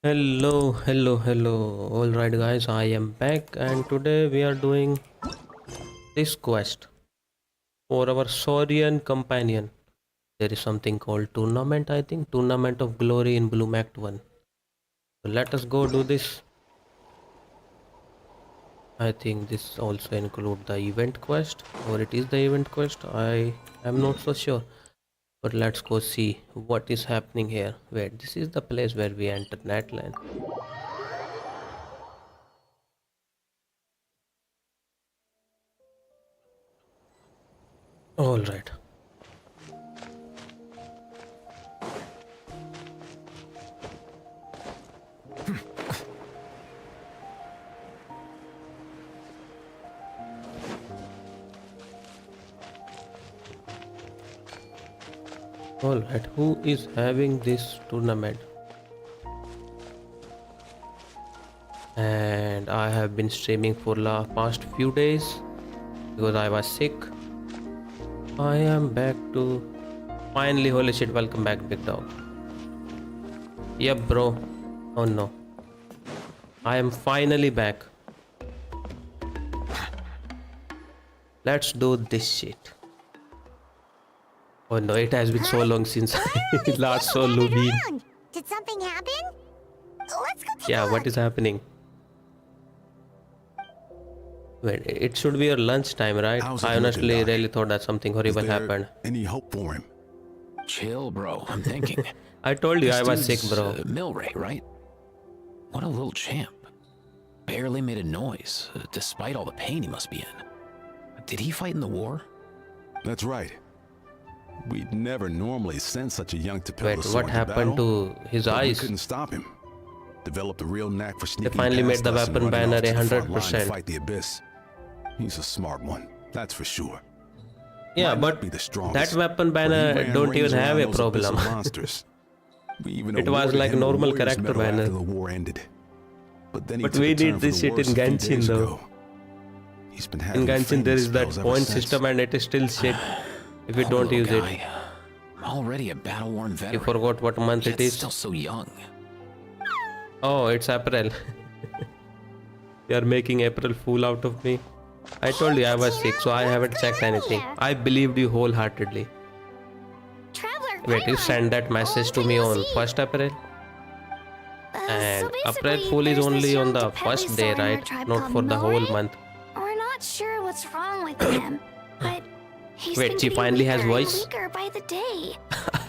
Hello. Alright, guys, I am back, and today we are doing this quest for our Saurian companion. There is something called tournament, I think. Tournament of Glory in Bloom Act 1. So let us go do this. I think this also include the event quest, or it is the event quest. I am not so sure. But let's go see what is happening here. Wait, this is the place where we enter Netland. Alright. Alright, who is having this tournament? And I have been streaming for the past few days because I was sick. I am back to finally. Holy shit, welcome back, big dog. Yep, bro. Oh no, I am finally back. Let's do this shit. Oh no, it has been so long since last solo bean. Did something happen? Let's go take a Yeah, look. what is happening? Wait, it should be your lunchtime, right? How's it I looking, honestly Doc? really thought that something horrible Is there happened. any hope for him? Chill, bro. I'm thinking. I told you I This was sick, dude's, bro. Milray, right? What a little champ. Barely made a noise, despite all the pain he must be in. Did he fight in the war? That's right. We'd never normally send such a young Wait, Tapilla sword what happened battle, to his but we eyes? couldn't stop him. Developed a real knack for sneaking finally made past the us and weapon running banner off to the front line to 100%. fight the abyss. He's a smart one, that's for sure. Yeah, Might but not be the strongest, that weapon but he banner ran don't even rings have around a those problem. abyssal monsters. We even It was awarded like him a normal Warrior's character Medal banner. after the war ended. But then he But took we a turn need for this the shit in worse a few Genshin days though. ago. He's been having In Genshin there is that fainting spells ever point since. system and it is still shit if you Poor don't little use it. guy. Already a battle-worn You veteran. forgot what month Yet it is. still so young. Oh, it's April. You are making April fool out of me. I told you I was sick, so I haven't checked anything. I believed you wholeheartedly. Traveler, Wait, you Paimon. send that message to me on 1st April? And April Fool is only on the first day, right? Not for the whole month. We're not sure what's wrong with him, but he's Wait, been she getting finally has weaker and voice? weaker by the day.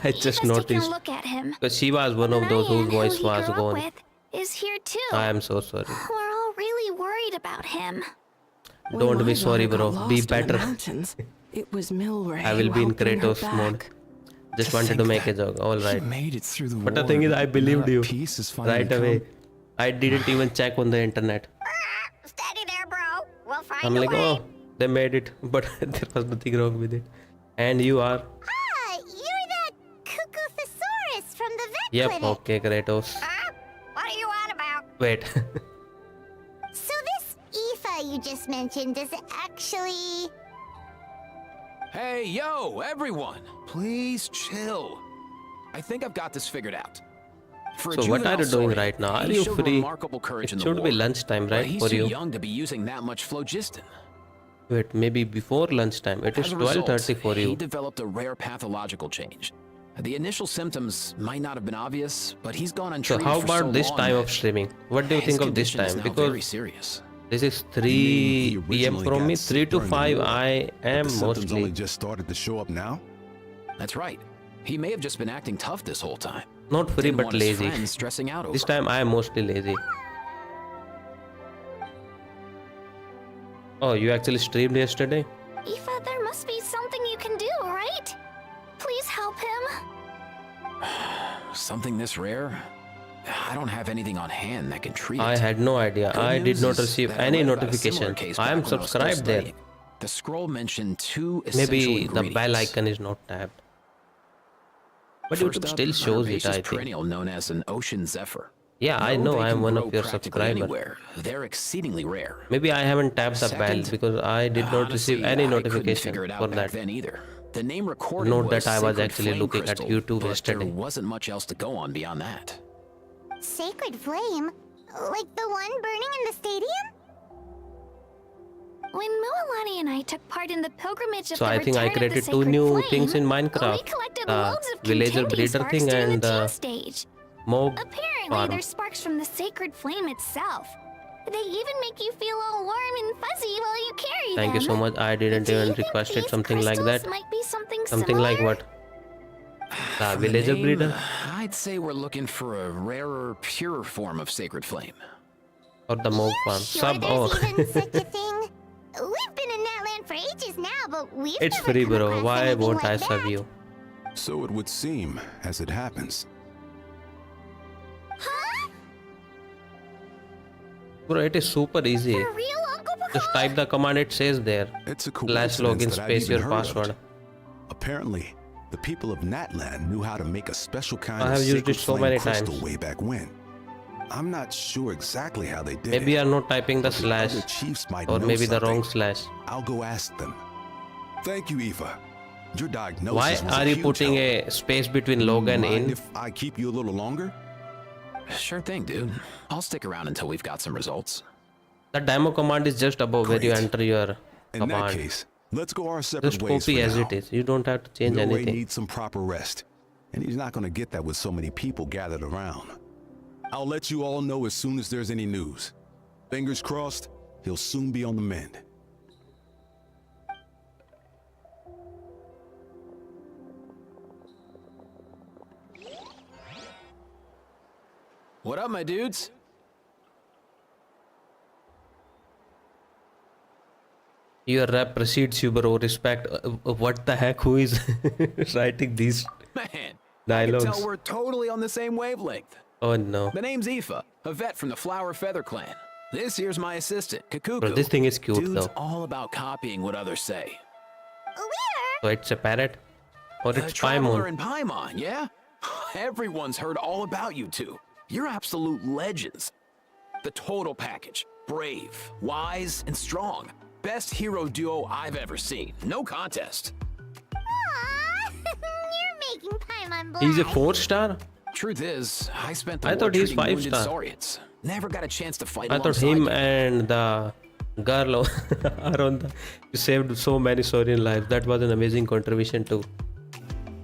I He just has taken a noticed. look at him. Because she was one of those whose Ryan, voice who he was grew up gone. with, is here too. I am so sorry. We're all really worried about him. Don't be sorry, bro. Be better. It was Milray. I will be in helping her Kratos mode. back. Just To wanted to think make a that joke. Alright. He made it through the But the war, thing is, I and believed now you. peace has finally Right come. away. I didn't even check on the internet. Steady there, bro. We'll find I'm a like, way. oh, they made it. But there was nothing wrong with it. And you are? Ah, you're that cuckoo thesaurus from the vet Yep, clinic. okay, Kratos. What are you on about? Wait. So this Aoife you just mentioned is actually... Hey, yo, everyone! Please chill. I think I've got this figured out. For a So what are you juvenile doing Saurian, right now? Are he you showed free? remarkable courage It in the should be war, lunchtime, but right, he's for too you? young to be using that much phlogiston. Wait, maybe before lunchtime. It is As a result, 12:30 for he you. developed a rare pathological change. The initial symptoms might not have been obvious, but he's gone So untreated how for about so this long time that of streaming? What do you his think of this condition is time? now very Because serious. this is You mean he 3 p.m. originally from me. got 3 sick to during the 5 war, I but am the symptoms only mostly. just started to show up now? That's right. He may have just been acting tough this whole time. Not free Didn't but want his lazy. friends stressing out over This him. time I am mostly lazy. Oh, you actually streamed yesterday? Aoife, there must be something you can do, right? Please help him. Something this rare? I don't have anything on hand that can treat I it. had no idea. Good I did news not is receive that I any read about a similar notification. case I am back when I was still subscribed there. studying. The scroll mentioned two essential Maybe the ingredients. bell icon is not tapped. But First YouTube up, still an shows it, herbaceous I think. perennial known as an ocean zephyr. Yeah, I Though know they I am can one grow of your practically subscribers. anywhere, they're exceedingly rare. Maybe I haven't tapped the bell Second, because I did not receive honestly, any I couldn't notification figure it out for back that. then either. The name recorded Note was that I was Sacred actually Flame looking at Crystal, YouTube but yesterday. there wasn't much else to go on beyond that. Sacred flame? Like the one burning in the stadium? When Mualani and I took part in the pilgrimage of So the I think I return of the created two sacred new flame, things in we Minecraft. collected The loads of villager contagion breeder sparks thing during and the the team stage. mob Apparently, farm. they're sparks from the sacred flame itself. They even make you feel all warm and fuzzy while you carry them. Thank you so much. I didn't Do you even think requested these something like crystals that. might be something Something like similar? what? The From the villager name, breeder? I'd say we're looking for a rarer, purer form of sacred flame. Or the mob farm? Sure, Sub. there's Oh. even such a thing. We've been in that land for ages now, but we've It's never free, come bro. across Why anything won't I like serve that. you? So it would seem, as it happens. Huh? Bro, it is super easy. For real, Uncle Just Picard? type the command, it says there. It's a Slash coincidence login that I've space even your heard of password. it. Apparently, the people of Natland knew how to make a special kind I of have used sacred it so flame many crystal times. way back when. I'm not sure exactly how they did Maybe it. you are not typing the but slash. other chiefs might Or know maybe the something. wrong slash. I'll go ask them. Thank you, Eva. Your diagnosis Why was are a you huge putting help. a space between log and Mind in? if I keep you a little longer? Sure thing, dude. I'll stick around until we've got some results. The demo command is just above where you Great. enter your In that command. case, let's go our separate Just ways copy for as now. it is. You don't have to change Ray anything. needs some proper rest, and he's not going to get that with so many people gathered around. I'll let you all know as soon as there's any news. Fingers crossed, he'll soon be on the mend. What up, my dudes? Your rap precedes you, bro. Respect. What the heck? Who is writing these Man, I can dialogues? tell we're totally on the same wavelength. Oh no. The name's Aoife, a vet from the Flower Feather clan. This here's my assistant, Kakuku. Bro, this thing is cute Dude's though. all about copying what others say. Where? So it's a parrot? Or The it's Traveler Paimon? and Paimon, yeah? Everyone's heard all about you two. You're absolute legends. The total package. Brave, wise, and strong. Best hero duo I've ever seen. No contest. Aw, you're making Paimon blush. He's a 4-star? Truth is, I spent the I war thought he's treating wounded 5-star. Saurians. Never got a chance to fight I thought alongside him you. and the girl are on the. You saved so many Saurian lives. That was an amazing contribution to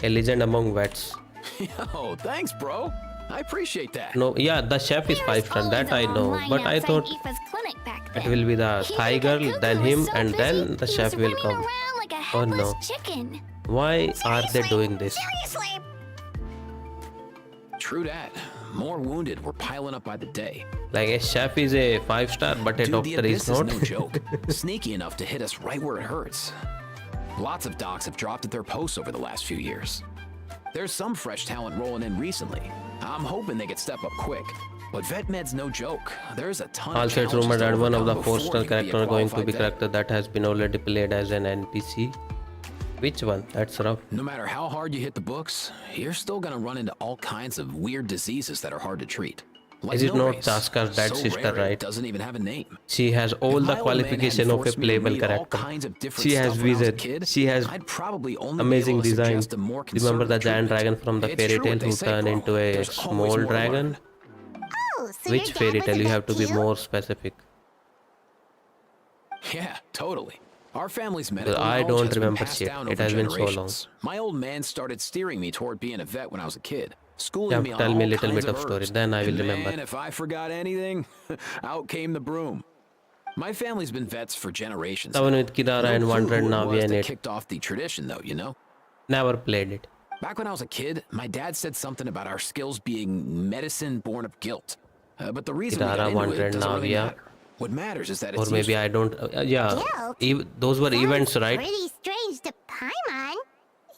a legend among vets. Yo, thanks, bro. I appreciate that. No, yeah, the chef is There was 5-star. always That a I long know. line But I outside thought Aoife's clinic back it then. will be the He Thai and girl, Kakuku then was him, so and busy, then the he chef was will running come. around like a Oh headless no. chicken. Why are they Seriously? doing this? Seriously? True that. More wounded were piling up by the day. Like a chef is a 5-star, but a Dude, the doctor is abyss is not. no joke. Sneaky enough to hit us right where it hurts. Lots of docs have dropped at their posts over the last few years. There's some fresh talent rolling in recently. I'm hoping they get step up quick. But vet med's no joke. There's a ton of Also, it's challenges rumored to that one of the overcome before 4-star you can be a character are going to qualified be vet. character that has been already played as an NPC. Which one? That's rough. No matter how hard you hit the books, you're still gonna run into all kinds of weird diseases that are hard to treat. Like Is it not Milrace. Taska's dead So sister, rare, right? It doesn't even have a name. She has all If the my old man qualification hadn't of a forced me to playable read all character. kinds of different She stuff has when I was a wizard. kid, She has I'd probably only be amazing able to design. suggest a more Remember the conservative giant treatment. dragon from the It's fairy true what tale they who say, turned bro. into a There's always small more to dragon? learn. Oh, so Which your dad fairy was tale? a You vet have to be too? more specific. Yeah, totally. Our family's Well, medical I knowledge don't has been remember passed shit. down It over has been so long. generations. My old man started steering me toward being a vet when I was a kid, schooling You have me to on tell all me a little kinds bit of story, herbs. then I will And remember. Man, if I forgot anything, out came the broom. My family's been vets for generations. The one now. with Kirara No and clue Wonder who it Navi was and that it. kicked off the tradition, though, you know? Never played it. Back when I was a kid, my dad said something about our skills being medicine born of guilt. But the reason we Kirara, got into Wonder, it doesn't really Navia. matter. What matters is that it's Or maybe useful. I don't. Yeah. Guilt? Those were Sounds events, right? Pretty strange to Paimon.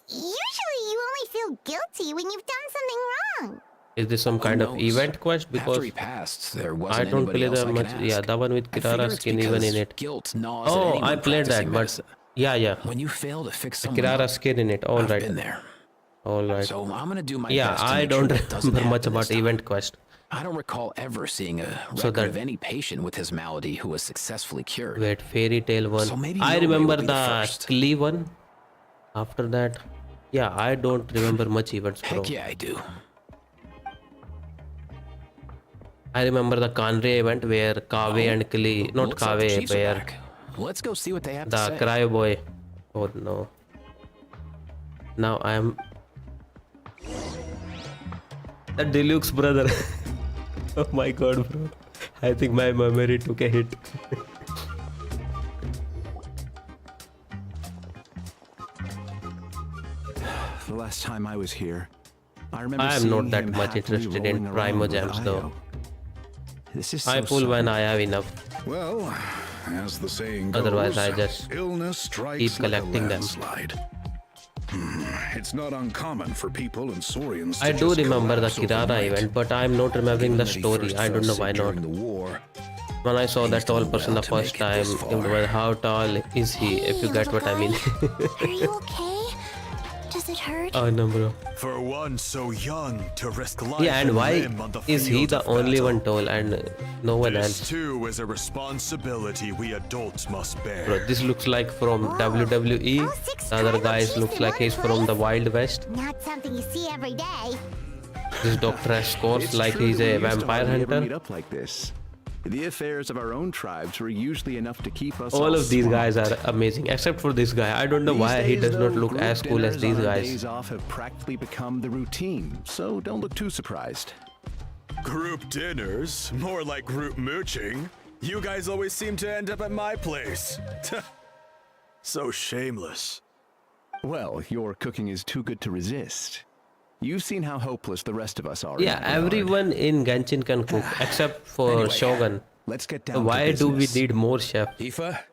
Usually you only feel guilty when you've done something wrong. Is this some kind of knows? event quest? After Because he passed, there I wasn't don't anybody play else that I much. can Yeah, ask. the one with I figure Kirara it's skin even because in it. Guilt gnaws at Oh, anyone I played that, practicing but medicine. yeah. When you fail to fix someone Kirara up, skin in it. All I've right. been there. All right. So I'm gonna do my Yeah, best to I make sure don't that doesn't remember much happen this about time. event quest. I don't recall ever seeing a record So that- of any patient with his malady who was successfully cured. Wait, fairy tale one. So maybe I Milray remember will be the the first. Klee one. After that, yeah, I don't remember much events, bro. Heck yeah, I do. I remember the Kanri event where Kave and Kili, not Looks like the Kave, Chiefs are where back. Let's go see what they have to the say. Cry Boy. Oh no. Now I am the Deluxe brother. Oh my god, bro. I think my memory took a hit. The last time I was here, I remember I am seeing not that him much happily interested in rolling Primo around with Gems though. Io. This is I so pull when sorry. I have enough. Well, as the saying goes, Otherwise, I just illness strikes keep like a collecting them. landslide. It's not uncommon for people in Saurians I to do just remember the collapse Kirara overnight. event, but I am not remembering Given the that he story. first I don't fell know sick why not. during the war, When I saw that He's tall done person well the to first make it time, this far. well, how tall is he? If you get little what I mean. guy. Are you okay? Does it hurt? Oh no, bro. For one so young to risk life Yeah, and and why limb on the is he field the of only battle? one tall and no one This else? too is a responsibility we adults must bear. Bro, this looks like from WWE. all six The other tribal guys chiefs looks in like one he's from the place? Wild West. Not something you see every day. This doctor has scores It's like true he's that we a used to vampire hardly ever meet hunter. up like this. The affairs of our own tribes were usually enough to keep us All of these guys swamped. are amazing, except for this guy. I don't know These why he days, does not though, look group as cool as dinners these on our guys. Days off have practically become the routine, so don't look too surprised. Group dinners? More like group mooching. You guys always seem to end up at my place. So shameless. Well, your cooking is too good to resist. You've seen how hopeless the rest of us are. in Yeah, that regard. everyone in Genshin can cook except for Anyway, Shogun. Let's get So down why to do we business. need more chefs? Aoife,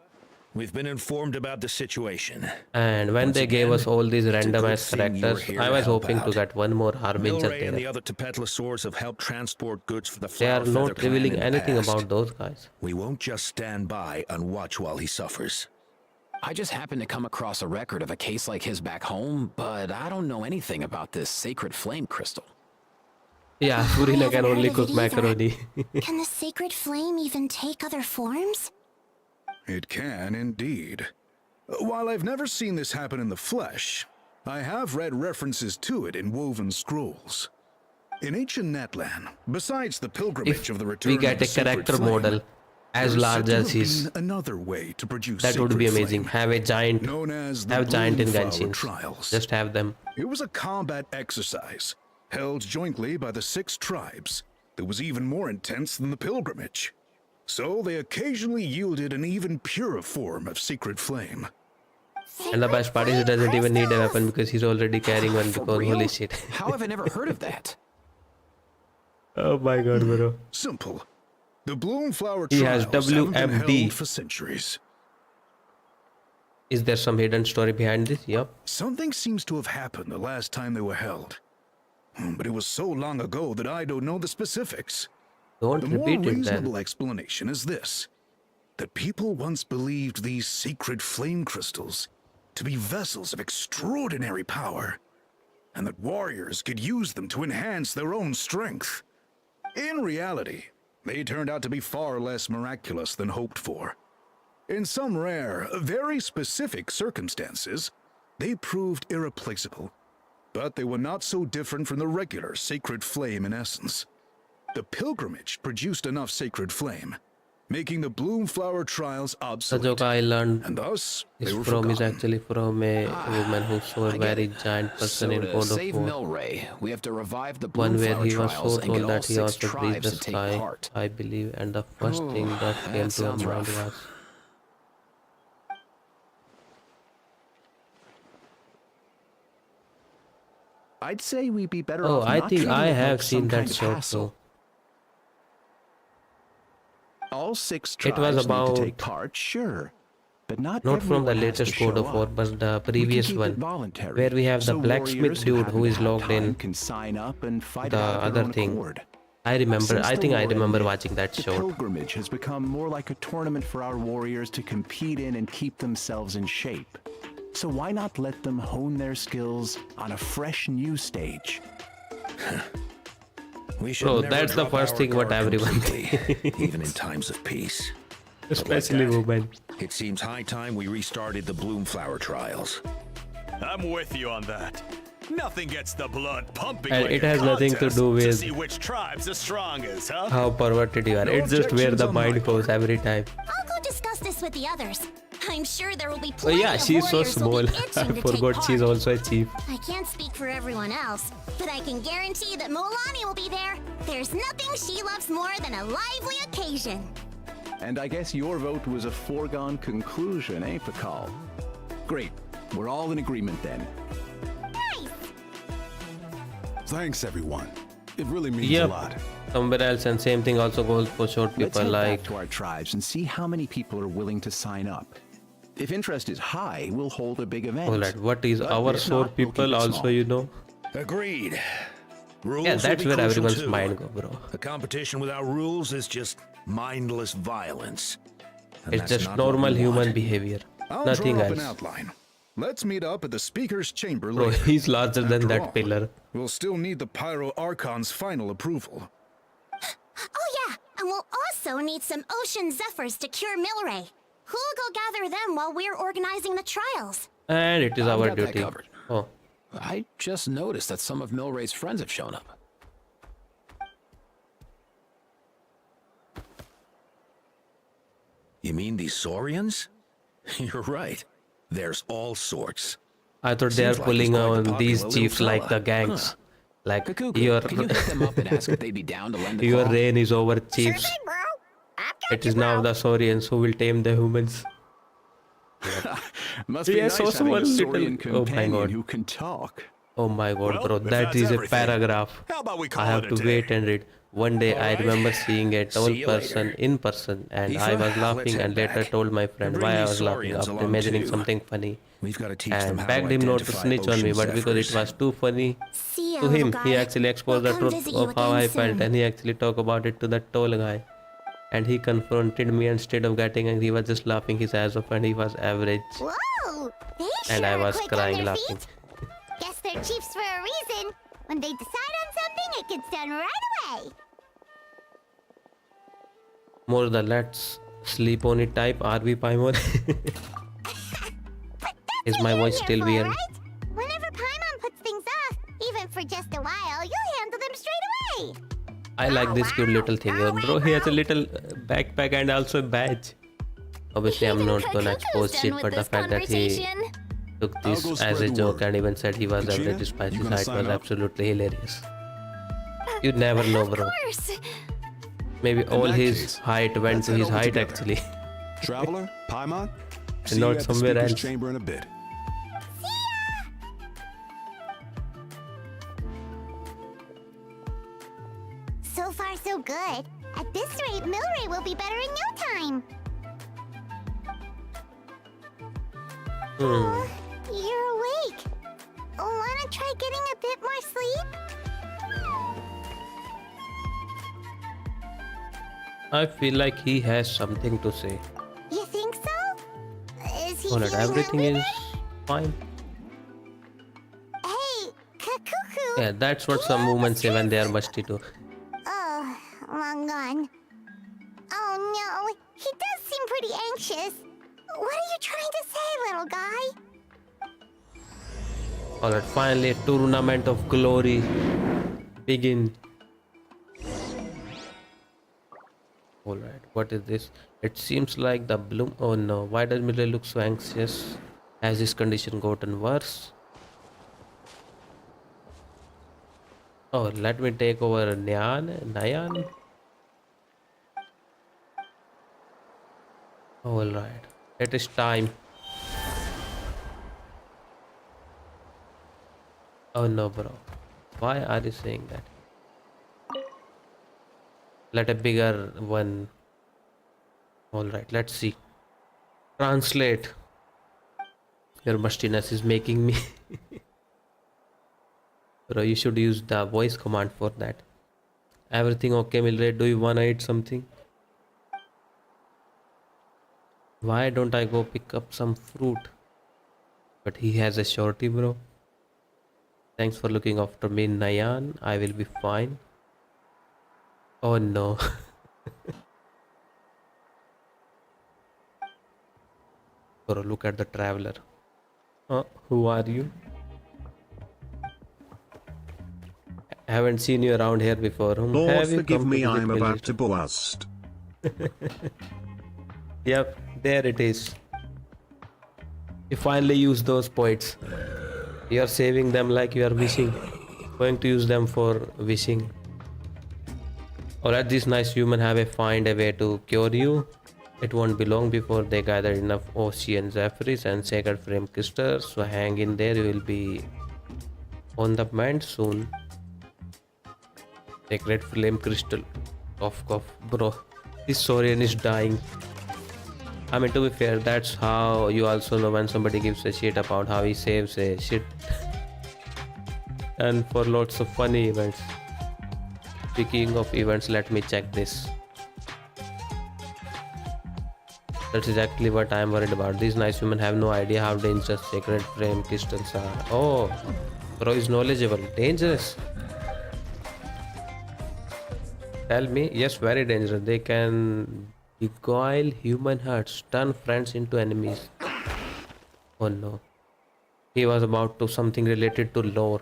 we've been informed about the situation. And when Once they gave again, us all these it's a random good ass thing you were characters, here I to was help hoping to out. get one more Harbinger Milray and the there. other Tepetlosaurs have helped transport goods for the They Flower are Feather not clan revealing in the anything past. about those guys. We won't just stand by and watch while he suffers. I just happened to come across a record of a case like his back home, but I don't know anything about this sacred flame crystal. Yeah, I Furina haven't can heard only of cook it either. macaroni. Can the sacred flame even take other forms? it can indeed. While I've never seen this happen in the flesh, I have read references to it in woven scrolls. In ancient Natlan, besides the pilgrimage If of the return we get of the a sacred character flame, model as there is large said to as have his, been another way to produce that would be sacred amazing. flame, Have a giant, known as the have giant in Bloom Flower Genshin. Trials. Just have them. It was a combat exercise held jointly by the 6 tribes that was even more intense than the pilgrimage. So they occasionally yielded an even purer form of secret flame. And the best part is he doesn't even need a weapon because he's already carrying one For because real? holy shit. How have I never heard of that? Oh my god, bro. Simple. The Bloom Flower He has Trials haven't been WMD. held for centuries. Is there some hidden story behind this? Yup. Something seems to have happened the last time they were held. But it was so long ago that I don't know the specifics. Don't The more repeat it reasonable then. explanation is this: that people once believed these sacred flame crystals to be vessels of extraordinary power, and that warriors could use them to enhance their own strength. In reality, they turned out to be far less miraculous than hoped for. In some rare, very specific circumstances, they proved irreplaceable, but they were not so different from the regular sacred flame in essence. The pilgrimage produced enough sacred flame, making the Bloom Flower Trials The obsolete, joke I learned and thus is they were from is forgotten. actually from a woman who saw a I get very it. giant person So in to God of save War. Milray, we have to revive the One Bloom where Flower he was so Trials and get told all that he 6 also breathed tribes the to take sky, part. I believe, and the first Oh, thing that that came to sounds my mind rough. was I'd say we'd be better oh, off I not think treating I it have like seen some that kind of show hassle. too. All 6 It was tribes need about- to take part, sure, but not Not from the everyone has to latest God show of War, up. but the We can previous keep it one, voluntary, where we have the so blacksmith warriors dude happen who to is have logged time in. can sign up and fight The it out of other their own thing. accord. I remember, Since I the think I war remember ended, watching that the show. pilgrimage has become more like a tournament for our warriors to compete in and keep themselves in shape. So why not let them hone their skills on a fresh new stage? We should Bro, never that's the drop first our thing what guard everyone completely, even in times of peace. Especially that. women. It seems high time we restarted the Bloom Flower Trials. I'm with you on that. Nothing gets the blood pumping And like it a has nothing to contest do to with see which tribe's the strongest, huh? how perverted you are. No It's just where the objections on my mind goes part. every time. I'll go discuss this with the others. I'm sure there will be Oh plenty yeah, of she's so warriors who'll small. be I itching to take forgot she's part. also a chief. I can't speak for everyone else, but I can guarantee that Molani will be there. There's nothing she loves more than a lively occasion. And I guess your vote was a foregone conclusion, eh, Pakal? Great. We're all in agreement then. Nice. Thanks, everyone. It really means a Yep. lot. Somewhere else, and same thing also goes for short Let's people head like. back to our tribes and see how many people are willing to sign up. If interest is high, we'll hold a big event. Alright, what is But our if short not, we'll people keep it also, small. you know? Agreed. Rules Yeah, will that's be where crucial everyone's too. mind go, bro. A competition without rules is just mindless violence. And It's that's just not what normal we human want. behavior. I'll Nothing draw up else. an outline. Let's meet up at the speaker's chamber Bro, later. he's larger than After that all, pillar. We'll still need the Pyro Archon's final approval. Oh yeah, and we'll also need some Ocean Zephyrs to cure Milray. Who'll go gather them while we're organizing the trials? And it is I've our got that duty. covered. Oh, I just noticed that some of Milray's friends have shown up. You mean these Saurians? You're right. There's all sorts. I thought they are Seems like pulling he's quite the on these popular chiefs little like the fella. gangs. Huh. Like Kakuku, your can you hit them up and ask if they'd be down to lend a your call? reign is over, Sure chiefs. thing, bro. I've got It you, is now bro. the Saurians who will tame the humans. Must be Yeah, nice so having small a Saurian little- oh my companion God. who can talk. Oh my god, Well, bro, if that that's is a everything, paragraph. how about we call I have it to a wait day? and read. One day I Alright. remember seeing a tall See you person later. in person, and I Aoife, was let's laughing, head and later back. told my friend And bring why I these was laughing Saurians after along imagining too. something funny, We've got to teach them and how begged to him not to identify snitch on me, ocean but because it zephyrs. was too funny See ya, to little him, guy. he actually exposed We'll the come truth visit you of how I again felt, soon. and he actually talked about it to that tall guy. And he confronted me, and instead of getting angry, he was just laughing his ass off, and he was average. Whoa! They And sure I are was quick crying on their laughing. feet. Guess they're chiefs for a reason. When they decide on something, it gets done right away. More the let's sleep on it type, RB Paimon. But that's Is what my you're voice here still for, weird? right? Whenever Paimon puts things off, even for just a while, you'll handle them straight away. I like this cute little thing. Oh, Bro, he has a little backpack and also a badge. Obviously, I'm Even not gonna Kakuku's expose done shit, with but the this fact that he conversation. took I'll this go as spread a the joke word. and even said he was Vegeta, average despite you his gonna height sign was up? absolutely hilarious. You never know, Of bro. course. Maybe all that his case, height went let's to head his over height together. actually. Traveler, Paimon, see not you at the somewhere speaker's else. chamber in a bit. So far, so good. At this rate, Milray will be better in no time. Oh, you're awake. Wanna try getting a bit more sleep? I feel like he has something to say. You think so? Is he Alright, feeling everything hungry is fine. then? Hey, Kakuku. Yeah, that's what some women say when they are musty too. Oh, long gone. Oh no, he does seem pretty anxious. What are you trying to say, little guy? Alright, finally a tournament of glory begin. Alright, what is this? It seems like the bloom. Oh no, why does Miller look so anxious? Has his condition gotten worse? Oh, let me take over Nayan. Alright, it is time. Oh no, bro. Why are you saying that? Let a bigger one. Alright, let's see. Translate. Your mustiness is making me. Bro, you should use the voice command for that. Everything okay, Mildred? Do you wanna eat something? Why don't I go pick up some fruit? But he has a shorty, bro. Thanks for looking after me, Nayan. I will be fine. Oh no. Bro, look at the traveler. Who are you? haven't seen you around here before. Lord, Have you forgive come to me, visit I'm me about list? to blast. Yep, there it is. You finally use those points. You are saving them like you are wishing. Going to use them for wishing. Alright, these nice humans find a way to cure you. It won't be long before they gather enough ocean zephyrs and sacred flame crystals. So hang in there, you will be on the mend soon. Sacred flame crystal. Cough, bro. This Saurian is dying. I mean, to be fair, that's how you also know when somebody gives a shit about how he saves a shit. And for lots of funny events. Speaking of events, let me check this. That's exactly what I am worried about. These nice women have no idea how dangerous sacred flame crystals are. Oh, bro is knowledgeable. Dangerous? Tell me. Yes, very dangerous. They can beguile human hearts, turn friends into enemies. Oh no. He was about to something related to lore.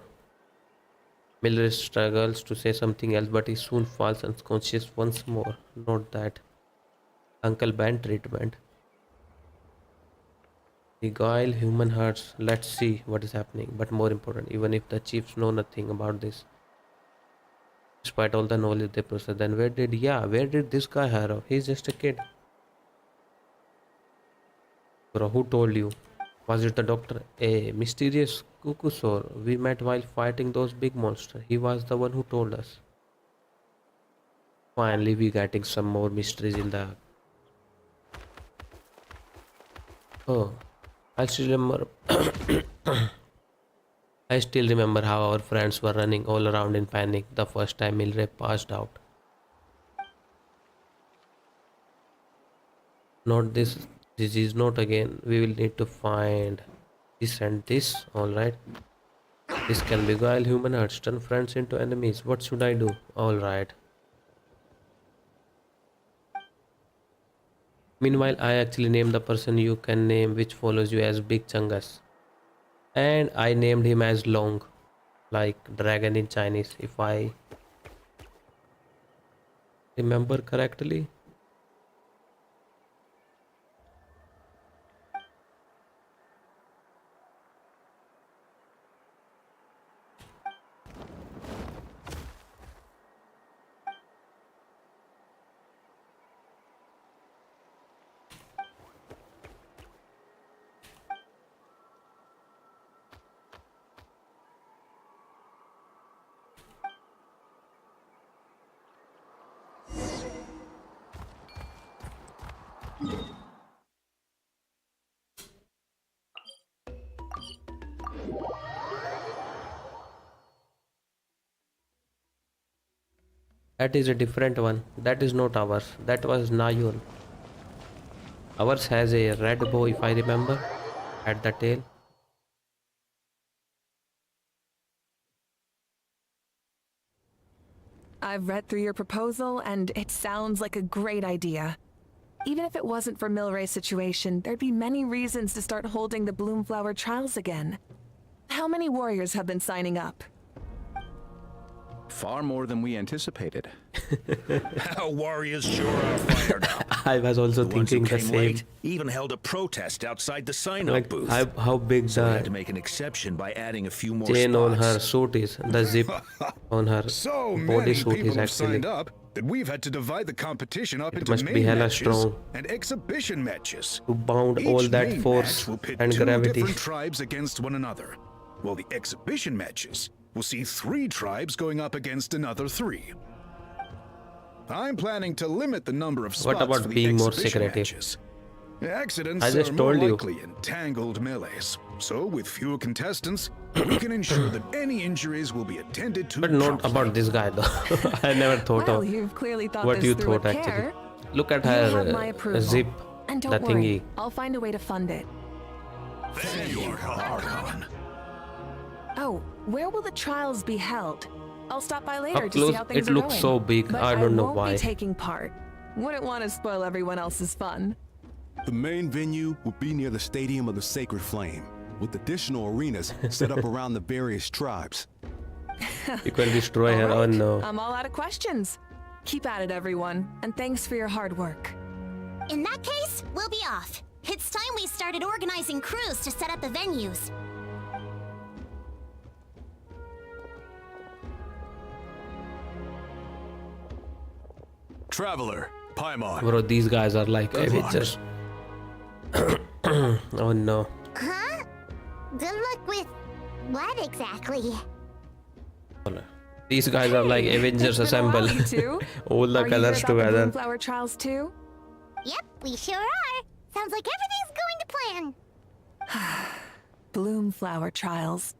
Miller struggles to say something else, but he soon falls unconscious once more. Not that. Uncle Ben treatment. Beguile human hearts. Let's see what is happening. But more important, even if the chiefs know nothing about this, despite all the knowledge they possess, then where did this guy hire off? He's just a kid. Bro, who told you? Was it the doctor? A mysterious Kukusor we met while fighting those big monsters. He was the one who told us. Finally, we getting some more mysteries in the... Oh, I still remember... I still remember how our friends were running all around in panic the first time Milray passed out. Not this disease, not again. We will need to find this and this. Alright. This can beguile human hearts, turn friends into enemies. What should I do? Alright. Meanwhile, I actually named the person you can name which follows you as Big Chungus. And I named him as Long, like dragon in Chinese, if I remember correctly. That is a different one. That is not ours. That was Nayun. Ours has a red bow, if I remember, at the tail. I've read through your proposal, and it sounds like a great idea. Even if it wasn't for Milray's situation, there'd be many reasons to start holding the Bloomflower trials again. How many warriors have been signing up? Far more than we anticipated. Our warriors sure are fired up. I was also The ones who thinking the came same. late even held a protest outside the sign-up Like booth. how big So we had the to make an exception by adding a few more chain on her spots. suit is. The zip on her So body many suit people is have actually. signed up that we've had to divide the competition up It into must be main hella matches strong and exhibition matches. to bound Each all that main force match will pit and two gravity. different tribes against one another, while the exhibition matches will see 3 tribes going up against another 3. I'm planning to limit the number of spots What about for the being more exhibition secretive? matches. Accidents I just are more told you. likely in tangled melees, so with fewer contestants, we can ensure that any injuries will be attended to But not promptly. about this guy though. I never thought Well, of you've clearly thought what this you through thought with actually. care. Look at You her have my approval. zip, And the don't worry, thingy. I'll find a way to fund it. Thank you, Archon. Oh, where will the trials be held? I'll stop by later Up to see close, how things it are looks going. so big. But I don't know won't why. be taking part. Wouldn't want to spoil everyone else's fun. The main venue will be near the Stadium of the Sacred Flame, with additional arenas set up around the various tribes. You can destroy her. Oh no. I'm all out of questions. Keep at it, everyone, and thanks for your hard work. In that case, we'll be off. It's time we started organizing crews to set up the venues. Traveler, Paimon. Bro, these guys are like Good luck. Avengers. Oh no. Huh? Good luck with what exactly? These guys are like Avengers It's been a while, assemble. you two. All the Are you colors here about the together. Bloomflower trials too? Yep, we sure are. Sounds like everything's going to plan. Bloomflower trials.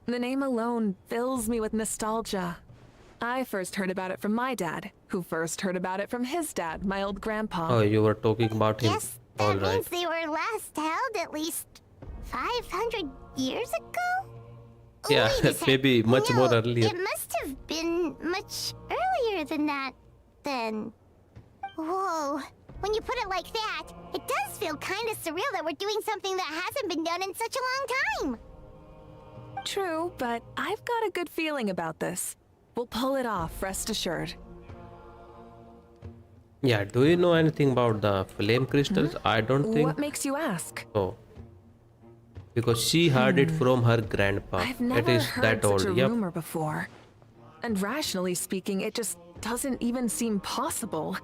The name alone fills me with nostalgia. I first heard about it from my dad, who first heard about it from his dad, my old grandpa. Oh, you were talking about him. Guess All that right. means they were last held at least 500 years ago? Yeah, Wait a sec. maybe much No, more earlier. It must have been much earlier than that, then. Whoa. When you put it like that, it does feel kind of surreal that we're doing something that hasn't been done in such a long time. True, but I've got a good feeling about this. We'll pull it off, rest assured. Yeah, do you know anything about the flame crystals? I don't think What makes you ask? so. Because she heard it from her grandpa. I've It never is heard that such old. a Yep. rumor before. And rationally speaking, it just doesn't even seem possible.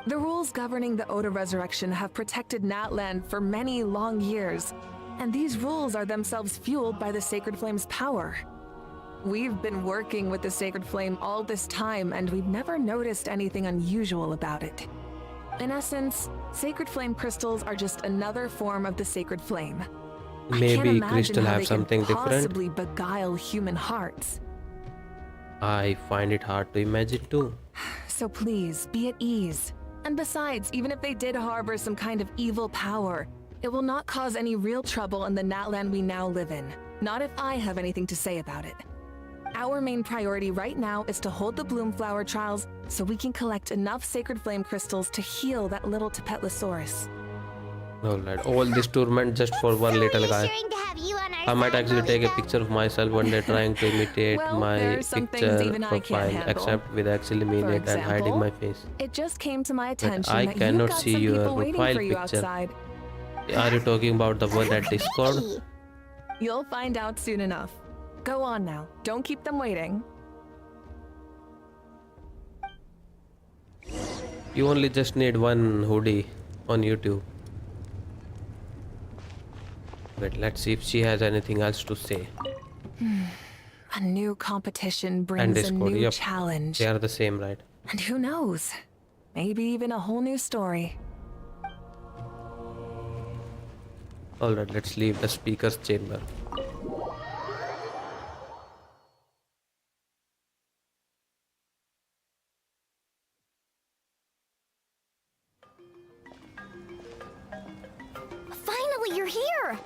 The rules governing the Oda resurrection have protected Natland for many long years, and these rules are themselves fueled by the Sacred Flame's power. We've been working with the Sacred Flame all this time, and we've never noticed anything unusual about it. In essence, Sacred Flame crystals are just another form of the Sacred Flame. I can't Maybe imagine crystal how have they can something different. possibly beguile human hearts. I find it hard to imagine too. So please, be at ease. And besides, even if they did harbor some kind of evil power, it will not cause any real trouble in the Natland we now live in. Not if I have anything to say about it. Our main priority right now is to hold the Bloomflower trials so we can collect enough Sacred Flame crystals to heal that little Tapetlosaurus. Alright, all this tournament just for one So little guy. reassuring to have you on our I might side, actually take a Malika. picture of myself one day trying to imitate Well, my there are some things picture even I can't profile, handle. except with actually mean For it and hiding example, my face. It just came to my attention I that you've cannot got see some your people waiting profile for you picture. outside. Are you talking about the one at Discord? Hey, You'll find out soon enough. Go on now. Don't keep them waiting. You only just need one hoodie on YouTube. Wait, let's see if she has anything else to say. A new competition And brings a Discord, new yep. challenge. They are the same, right? And who knows? Maybe even a whole new story. Alright, let's leave the speaker's chamber. Finally, you're here!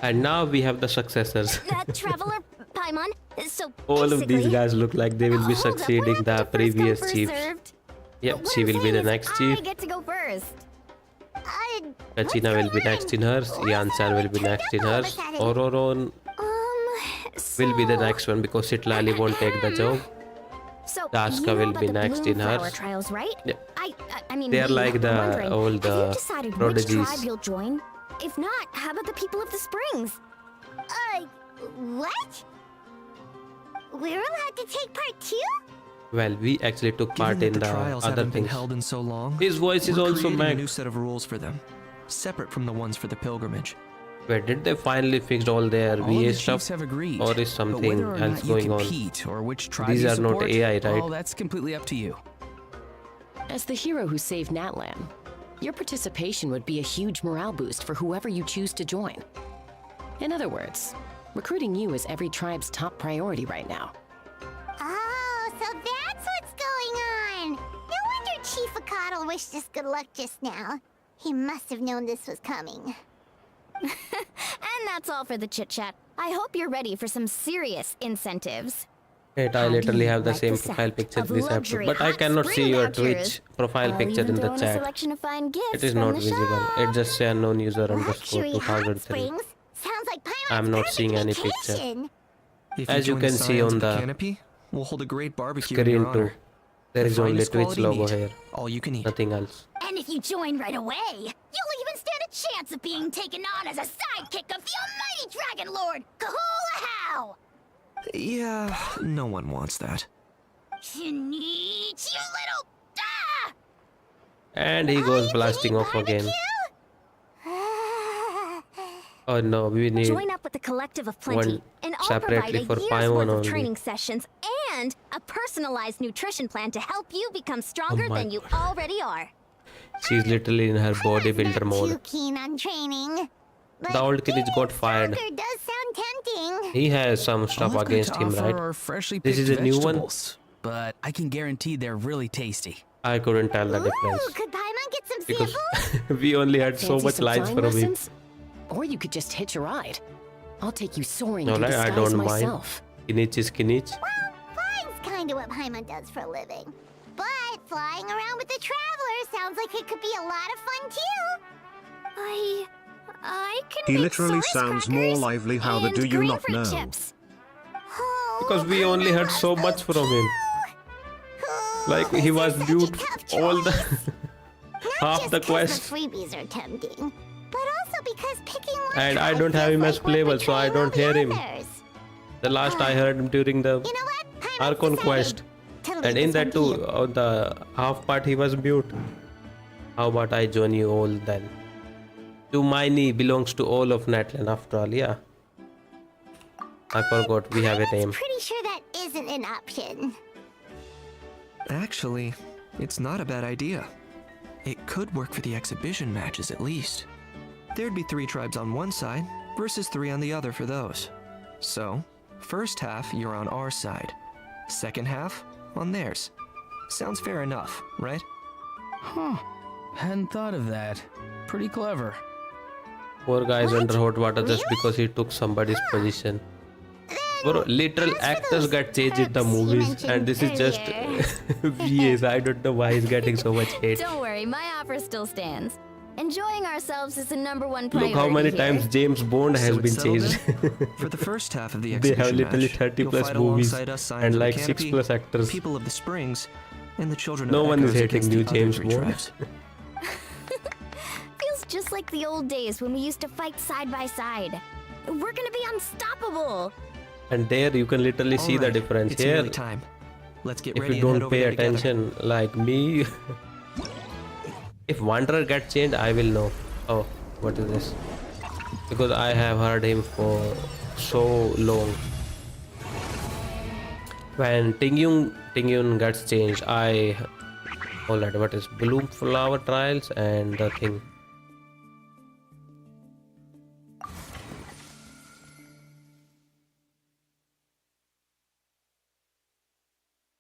And now we have the successors. Traveler Paimon, so All of these basically- guys look like they will be Hold up, what succeeding happened the to first come, previous first chiefs. served? Yep, What she I'm will be saying the is next chief. I get to go first. Kachina will be next in hers. Yansan will be next in hers. Ororon will be the next one because Sitlali won't take the job. So Daska you know will about be the next in Bloomflower hers. trials, right? Yeah. I mean, They are wait, like I'm the wondering, old, have you decided which prodigies. tribe you'll join? If not, how about the people of the Springs? what? We're allowed to take part too? Well, we actually took Given part that in the the trials other haven't been things. held in so long, His voice is we're also creating a Mac. new set of rules for them, separate from the ones for the pilgrimage. Wait, did they finally fix all their All VA the stuff? chiefs have agreed, Or is but something whether or else not you going on? compete or which tribe These you are not support, AI, right? well, that's completely up to you. As the hero who saved Natlan, your participation would be a huge morale boost for whoever you choose to join. In other words, recruiting you is every tribe's top priority right now. Oh, so that's what's going on. No wonder Chief Akatl wished us good luck just now. He must have known this was coming. And that's all for the chit-chat. I hope you're ready for some serious incentives. Wait, I How do literally you have the like same the profile sound picture of this episode, luxury but I hot cannot see spring your vouchers? Twitch profile I'll picture even in throw the in a chat. selection of fine gifts It is from not the visible. shop. It just say unknown user underscore Luxury hot 2003. springs? Sounds like Paimon's I'm not perfect seeing any picture. vacation. If As you you join can the see Scions on of the the canopy, we'll hold a great barbecue in screen your too. honor. There The is only finest Twitch quality logo meat, here. all you can eat. Nothing else. And if you join right away, you'll even stand a chance of being taken on as a sidekick of the almighty Dragon Lord, Kahula! Yeah, no one wants that. You little... Ah! And he goes blasting off again. Oh no, we need Join up with the Collective of Plenty, one and I'll separately provide a for year's Paimon worth of only. training sessions and a personalized nutrition plan to help you become stronger my than you already are. She's literally in her bodybuilder Not mode. too keen on training. But The old kid has got fired. soccer does sound tempting. He has some stuff All I've got against to him, offer right? are freshly This picked is a new one? vegetables, but I can guarantee they're really tasty. I couldn't tell the Ooh, difference could Paimon get some because samples? we only had so Fancy much some lines flying from him. lessons? Or you could just hitch a ride. I'll take you soaring through Alright, the I skies don't myself. mind. Kinich is kinich. Well, flying's kind of what Paimon does for a living. But flying around with the Traveler sounds like it could be a lot of fun too. I can He make literally Source sounds more crackers lively. How the and do you not grapefruit know? chips. Oh, Because we only heard so much from him. Like he was mute all the half the quest. The freebies are tempting, but also because picking one And I tribe don't have feels him as like we're playable, so I betraying all don't the hear him. others. The last I heard him during the You know what? Paimon's Archon decided quest. to leave And in this that one to too, you. on the half part he was mute. How about I join you all then? Tumaini belongs to all of Natlan after all, yeah. I forgot we have a name. Pretty sure that isn't an option. Actually, it's not a bad idea. It could work for the exhibition matches at least. There'd be 3 tribes on one side versus 3 on the other for those. So, first half you're on our side, second half on theirs. Sounds fair enough, right? Huh. Hadn't thought of that. Pretty clever. Poor guy's under hot water just because he took somebody's position. Bro, literal actors get changed in the perks you movies, mentioned and this is just earlier. VAs. I don't know why he's getting so much hate. Don't worry, my offer still stands. Enjoying ourselves is the #1 priority. Look how many here. times James Bond has So been it's settled changed. For the first half of the They exhibition have literally match, 30 you'll plus fight movies alongside us Scions and of the like 6 Canopy, plus actors. People of the Springs, and the children No of one is Echoes hating against new the other James 3 Bond. tribes. Feels just like the old days when we used to fight side by side. We're gonna be unstoppable. And there you can literally see the Alright, difference. it's Here, nearly time. Let's get if ready you and head don't over pay there together. attention like me, if Wanderer gets changed, I will know. Oh, what is this? Because I have heard him for so long. When Tingyun gets changed, alright, what is Bloom Flower Trials and the thing?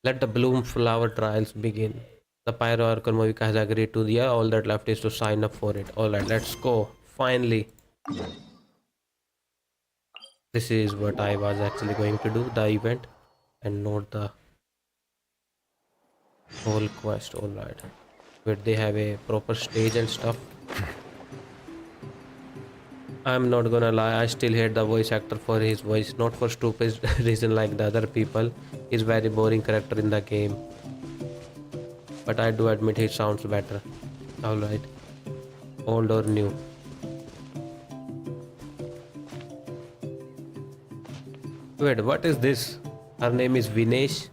Let the Bloom Flower Trials begin. The Pyro Archon Movika has agreed to the all that left is to sign up for it. Alright, let's go. Finally. This is what I was actually going to do, the event, and not the whole quest. Alright. But they have a proper stage and stuff. I'm not gonna lie, I still hate the voice actor for his voice, not for stupid reason like the other people. He's very boring character in the game. But I do admit he sounds better. Alright. Old or new. Wait, what is this? Her name is Vinesh.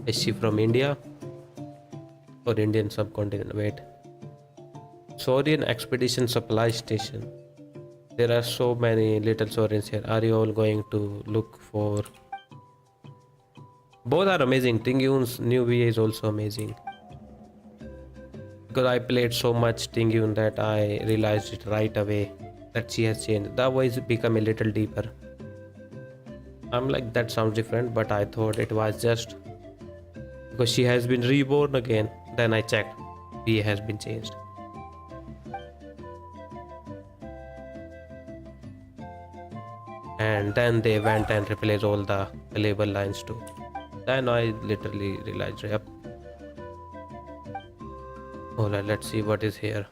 Is she from India? Or Indian subcontinent? Wait. Saurian Expedition Supply Station. There are so many little Saurians here. Are you all going to look for... Both are amazing. Tingyun's new VA is also amazing. Because I played so much Tingyun that I realized it right away that she has changed. The voice become a little deeper. I'm like, that sounds different, but I thought it was just because she has been reborn again. Then I checked. VA has been changed. And then they went and replaced all the label lines too. Then I literally realized, yep. Alright, let's see what is here.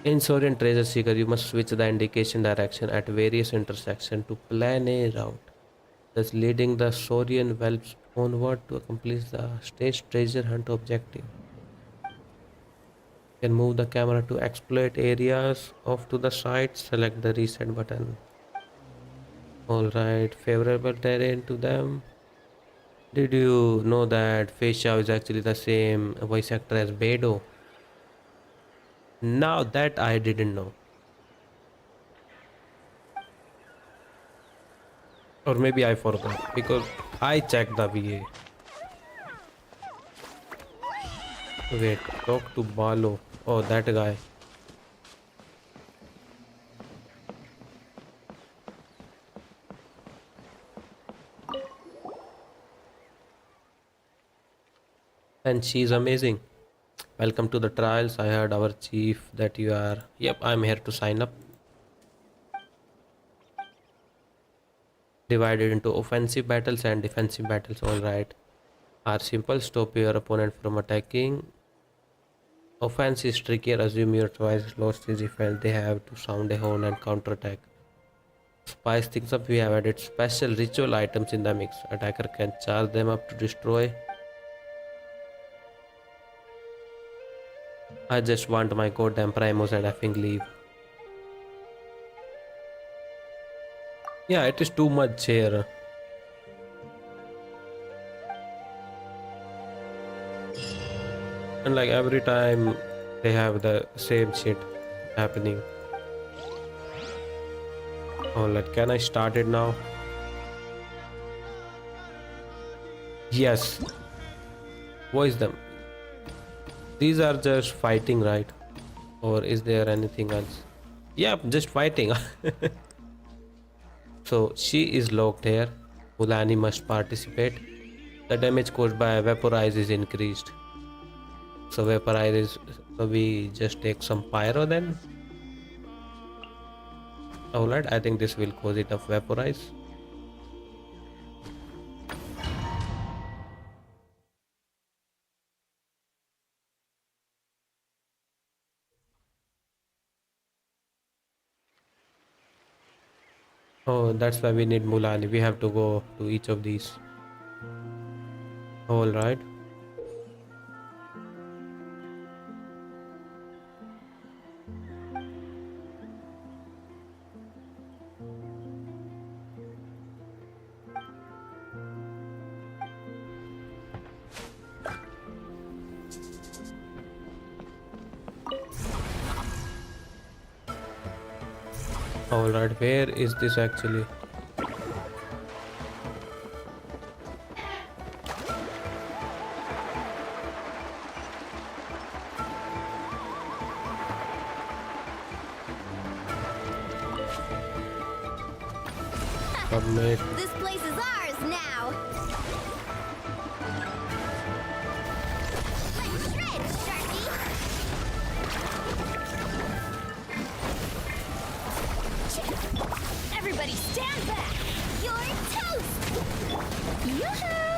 In Saurian Treasure Seeker, you must switch the indication direction at various intersections to plan a route, thus leading the Saurian whelps onward to accomplish the stage treasure hunt objective. You can move the camera to exploit areas off to the side, select the reset button. Alright, favorable terrain to them. Did you know that Fei Xiao is actually the same voice actor as Beidou? Now that I didn't know. Or maybe I forgot because I checked the VA. Wait, talk to Balo. Oh, that guy. And she's amazing. Welcome to the trials. I heard our chief that you are. Yep, I'm here to sign up. Divided into offensive battles and defensive battles. Alright. Are simple. Stop your opponent from attacking. Offense is trickier. Assume your twice lost his defense. They have to sound a horn and counterattack. Spice things up. We have added special ritual items in the mix. Attacker can charge them up to destroy. I just want my goddamn primos and effing leave. Yeah, it is too much here. And like every time they have the same shit happening. Oh, like, can I start it now? Yes. Voice them. These are just fighting, right? Or is there anything else? Yep, just fighting. So she is locked here. Mulani must participate. The damage caused by vaporize is increased. So vaporize is, so we just take some pyro then. Alright, I think this will cause it of vaporize. Oh, that's why we need Mulani. We have to go to each of these. Alright. Alright, where is this actually? Submit. This place is ours now. Let's shred, Sharky. Everybody stand back. You're toast. Yoo-hoo!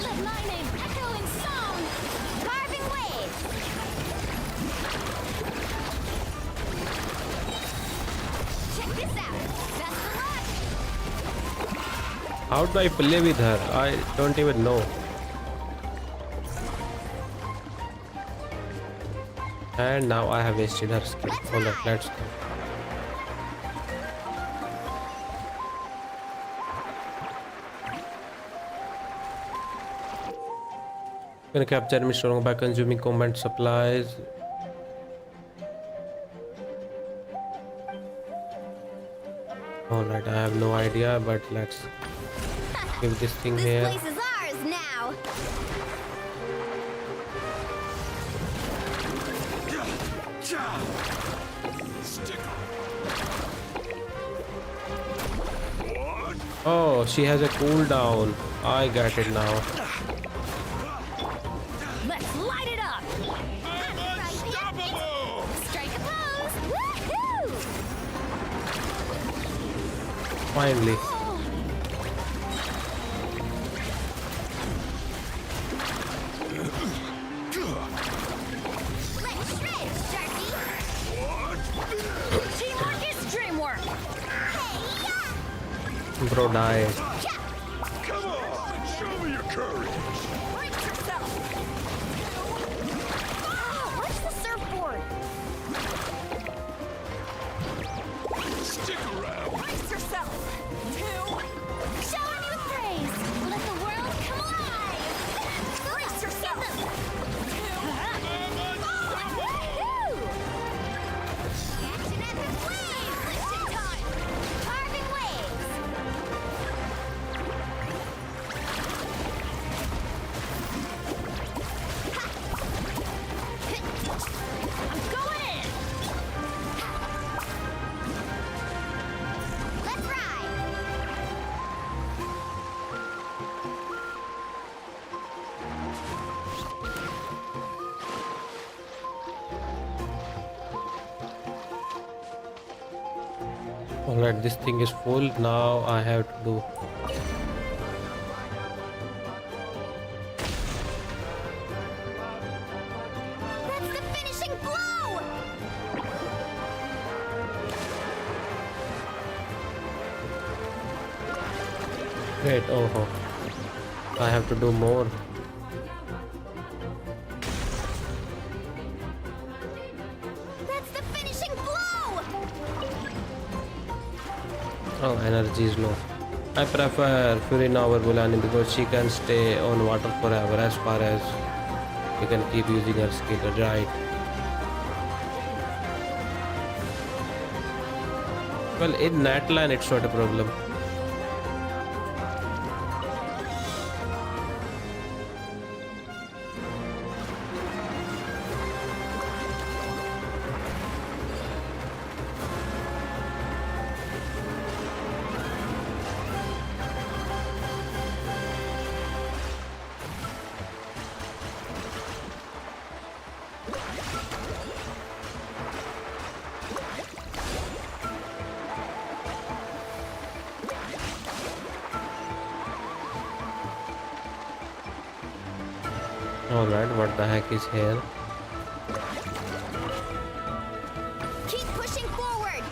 Let my name echo in song. Carving waves. Check this out. Best of luck. How do I play with her? I don't even know. And now I have wasted her skill. Alright, let's go. Gonna capture enemy strong by consuming combat supplies. Alright, I have no idea, but let's give this thing This here. place is ours now. Oh, she has a cooldown. I got it now. Let's light it up. Strike a pose. Woohoo! Finally. Let's shred, Sharky. Bro died. Come on, show me your courage. Brace yourself! Where's the surfboard? Stick around. Brace yourself! 2. Show him your praise! Let the world come alive! Brace yourself! 2. Woohoo! Action epic wave! Lifting time! Carving waves! I'm going in! Let's ride! Alright, this thing is full. Now I have to do. That's the finishing blow! Wait, oh, I have to do more. That's the finishing blow! Oh, energy is low. I prefer Furina over Bulani because she can stay on water forever as far as you can keep using her skill, right? Well, in Natlan it's not a problem. Alright, what the heck is here? Keep pushing forward!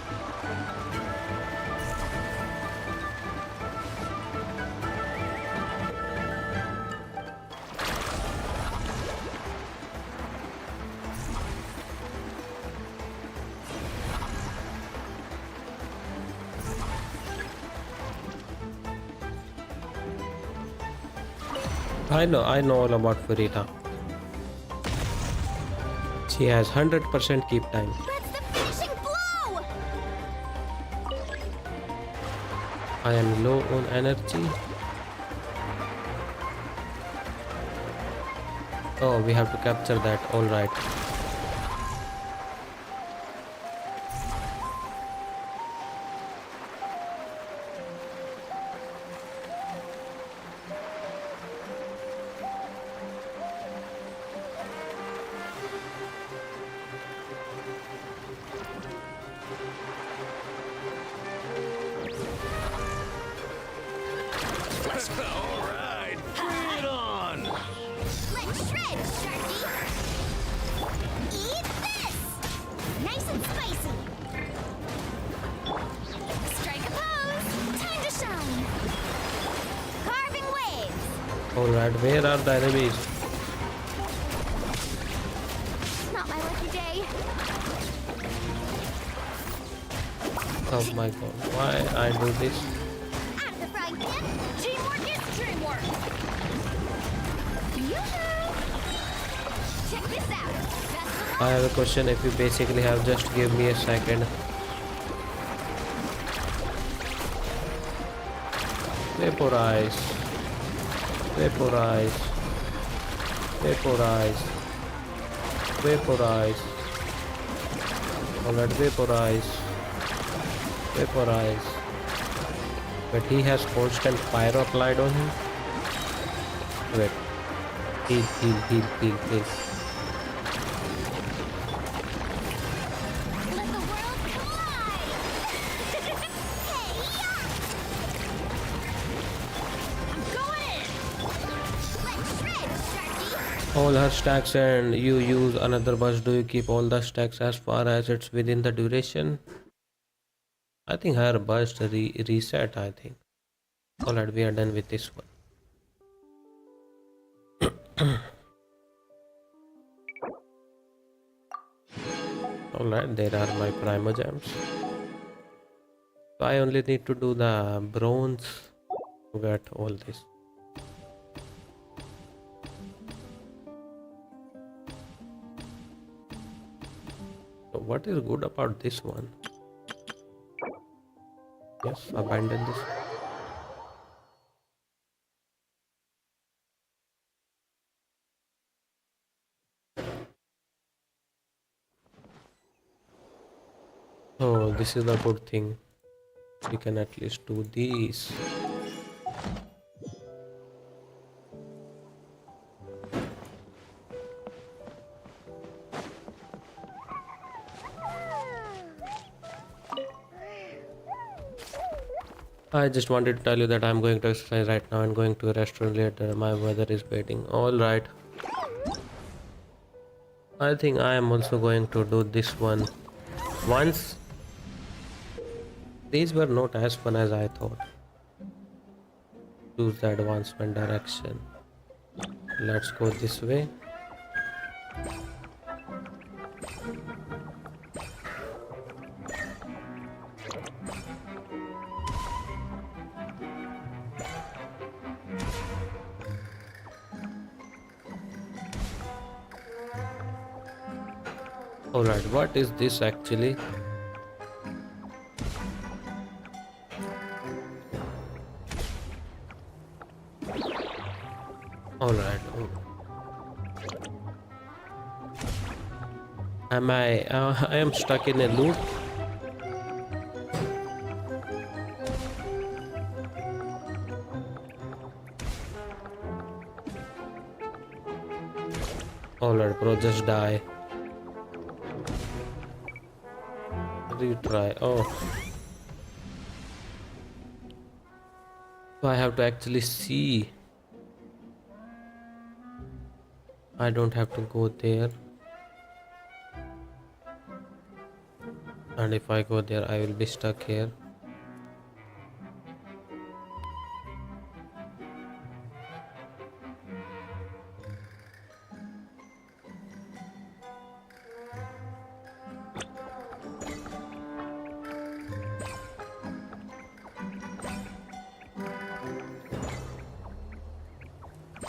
I know all about Furita. She has 100% keep time. That's the finishing blow! I am low on energy. Oh, we have to capture that. Alright. All right, bring it on. Let's shred, Sharky! Eat this! Nice and spicy! Strike a pose! Time to shine! Carving waves! Alright, where are the enemies? Not my lucky day. Oh my god, why I do this? Out of the frying pan, teamwork is dreamwork! Yoo-hoo! Check this out! Best of I have a question. If you basically have just give me a second. Vaporize. Vaporize. Vaporize. Vaporize. Alright, vaporize. Vaporize. But he has constant pyro applied on him. Wait. Heal, heal, heal, heal, heal. Let the world come alive! Hey, yeah! I'm going in! Let's shred, Sharky! All her stacks and you use another bus. Do you keep all the stacks as far as it's within the duration? I think her burst reset, I think. Alright, we are done with this one. Alright, there are my primogems. So I only need to do the bronze to get all this. So what is good about this one? Yes, abandon this. Oh, this is the good thing. We can at least do these. I just wanted to tell you that I'm going to exercise right now and going to a restaurant later. My weather is waiting. Alright. I think I am also going to do this one. Once these were not as fun as I thought. Choose the advancement direction. Let's go this way. Alright, what is this actually? Alright. Am I am stuck in a loop? Alright, bro, just die. Retry. Oh. So I have to actually see. I don't have to go there. And if I go there, I will be stuck here.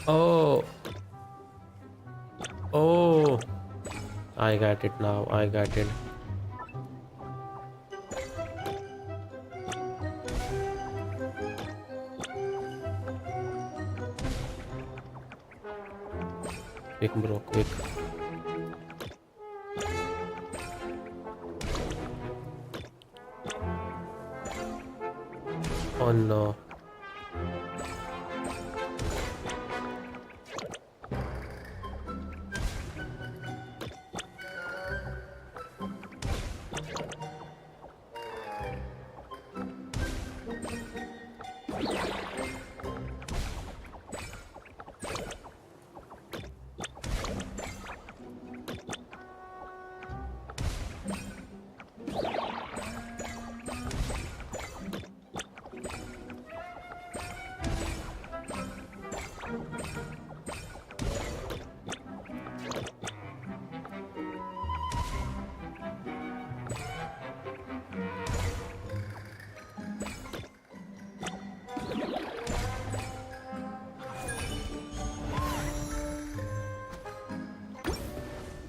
Oh. Oh. I got it now. I got it. Quick, bro, quick. Oh no.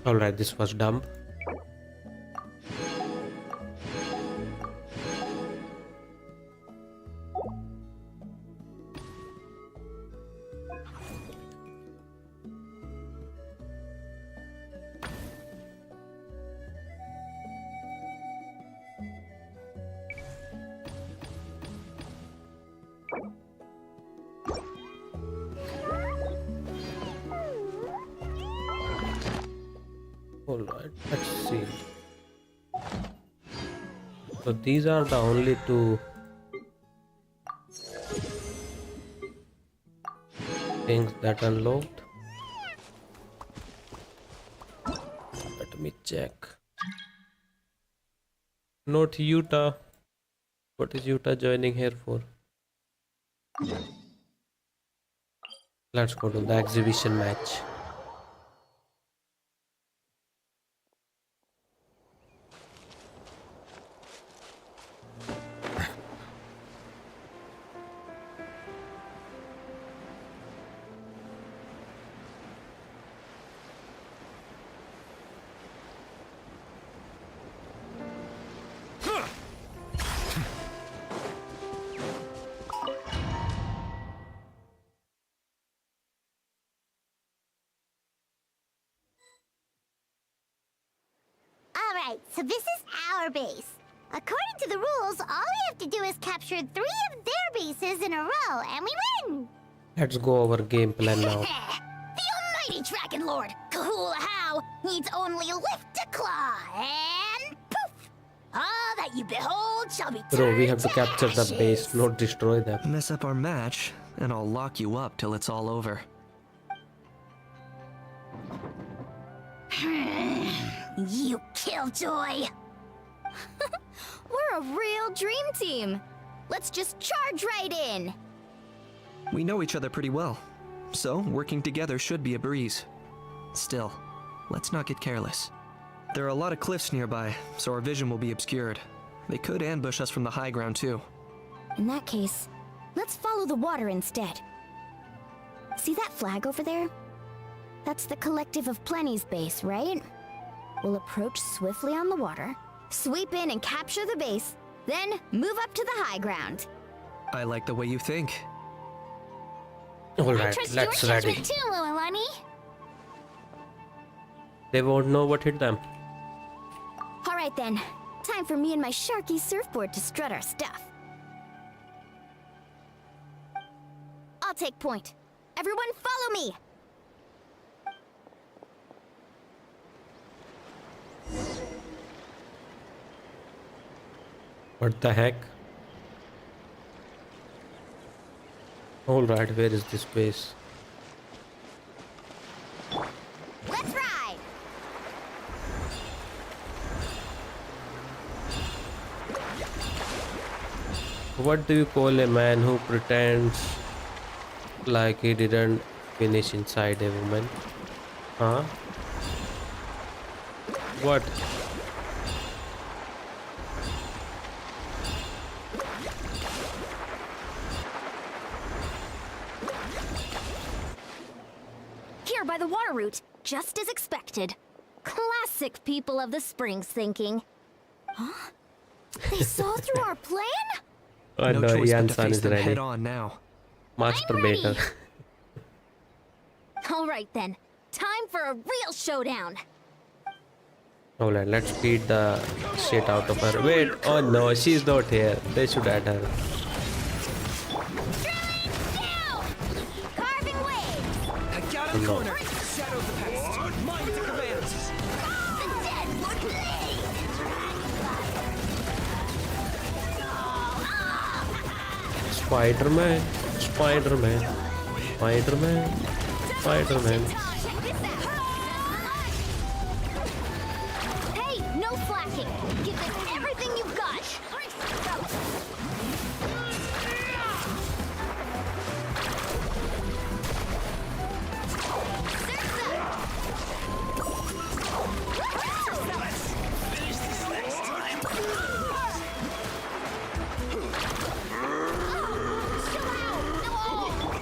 Alright, this was dumb. Alright, let's see. So these are the only two things that unlocked. Let me check. Not Utah. What is Utah joining here for? Let's go to the exhibition match. Alright, so this is our base. According to the rules, all we have to do is capture 3 of their bases in a row, and we win! Let's go over game plan now. The almighty Dragon Lord, Kahula How, needs only lift a claw, and poof! All that you behold shall be Bro, we turned have to capture the ashes. base, not destroy them. Mess up our match, and I'll lock you up till it's all over. You killjoy! We're a real dream team! Let's just charge right in! We know each other pretty well, so working together should be a breeze. Still, let's not get careless. There are a lot of cliffs nearby, so our vision will be obscured. They could ambush us from the high ground too. In that case, let's follow the water instead. See that flag over there? That's the collective of Plenty's base, right? We'll approach swiftly on the water, sweep in and capture the base, then move up to the high ground. I like the way you think. Alright, let's ready. Too, Lualani. They won't know what hit them. Alright then, time for me and my Sharky surfboard to strut our stuff. I'll take point. Everyone follow me! What the heck? Alright, where is this base? Let's ride! What do you call a man who pretends like he didn't finish inside a woman? Huh? What? Here by the water route, just as expected. Classic people of the Springs thinking. Huh? They saw through our plan? Oh No no, choice but Ian to San face is them ready. head on now. Masturbator. Alright then, time for a real showdown. Alright, let's beat the shit out of her. Wait, oh no, she's not here. They should add her. Carving waves! I got a corner. Shadow of the past. Mind the commands. The dead would bleed! Spider-Man, Spider-Man, Spider-Man, Spider-Man. Hey, no flacking! Give this everything you've got!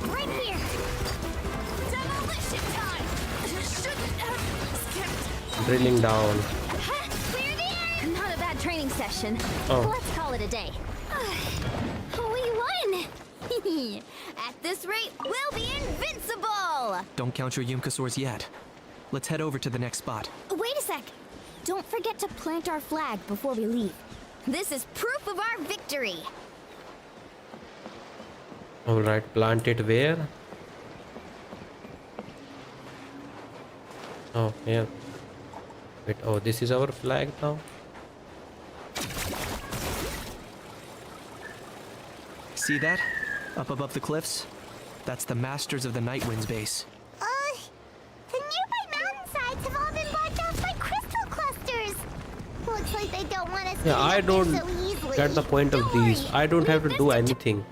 Right here! Demolition time! Shouldn't have skipped. Drilling down. Clear the air! Not a bad training session. Oh. Let's call it a day. We won! At this rate, we'll be invincible! Don't count your Yumka swords yet. Let's head over to the next spot. Wait a sec. Don't forget to plant our flag before we leave. This is proof of our victory. Alright, plant it where? Oh, here. Wait, oh, this is our flag now? See that? Up above the cliffs? That's the Masters of the Night Wind's base. The nearby mountainsides have all been blocked off by crystal clusters. Looks like they don't want us Yeah, I getting up don't there so easily. get the point of Don't these. worry, I don't have to we've do missed a anything.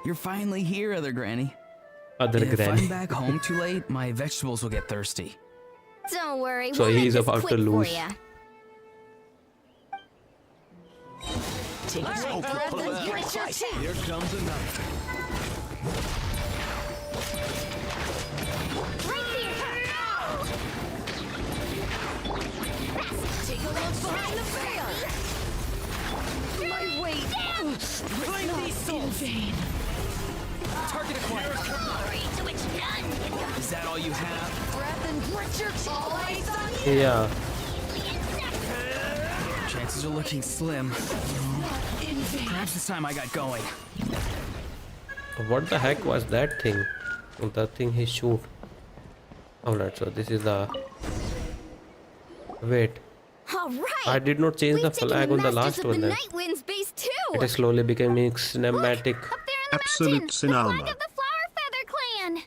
You're finally here, other granny. Other If granny. I'm back home too late, my vegetables will get thirsty. Don't worry, So we'll make he's this about to quick lose. for ya. Take it. Here comes another. Right here. Take a look behind the veil. My weight. In vain. Target acquired. Is that all you have? Breath and grit your teeth. Always on you. Yeah. Chances are looking slim. Perhaps this time I got going. What the heck was that thing? The thing he shoot. Alright, so this is the... Wait. All right. I did not change the We've taken flag on the Masters last of one the then. Nightwind's base too. It is slowly becoming cinematic. Up there in the Absolute mountain, the cinema. flag of the Flower Feather Clan.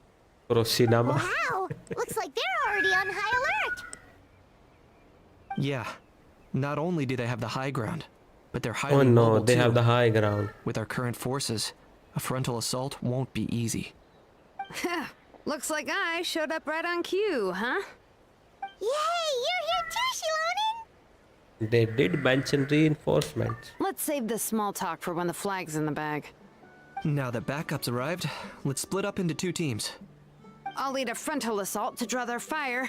Pro cinema. Wow, looks like they're already on high alert. Yeah. Not only do they have the high ground, but they're highly Oh no, mobile they have too. the high ground. With our current forces, a frontal assault won't be easy. Looks like I showed up right on cue, huh? Yay, you're here too, Shilonen. They did mention reinforcements. Let's save this small talk for when the flag's in the bag. Now that backup's arrived, let's split up into 2 teams. I'll lead a frontal assault to draw their fire.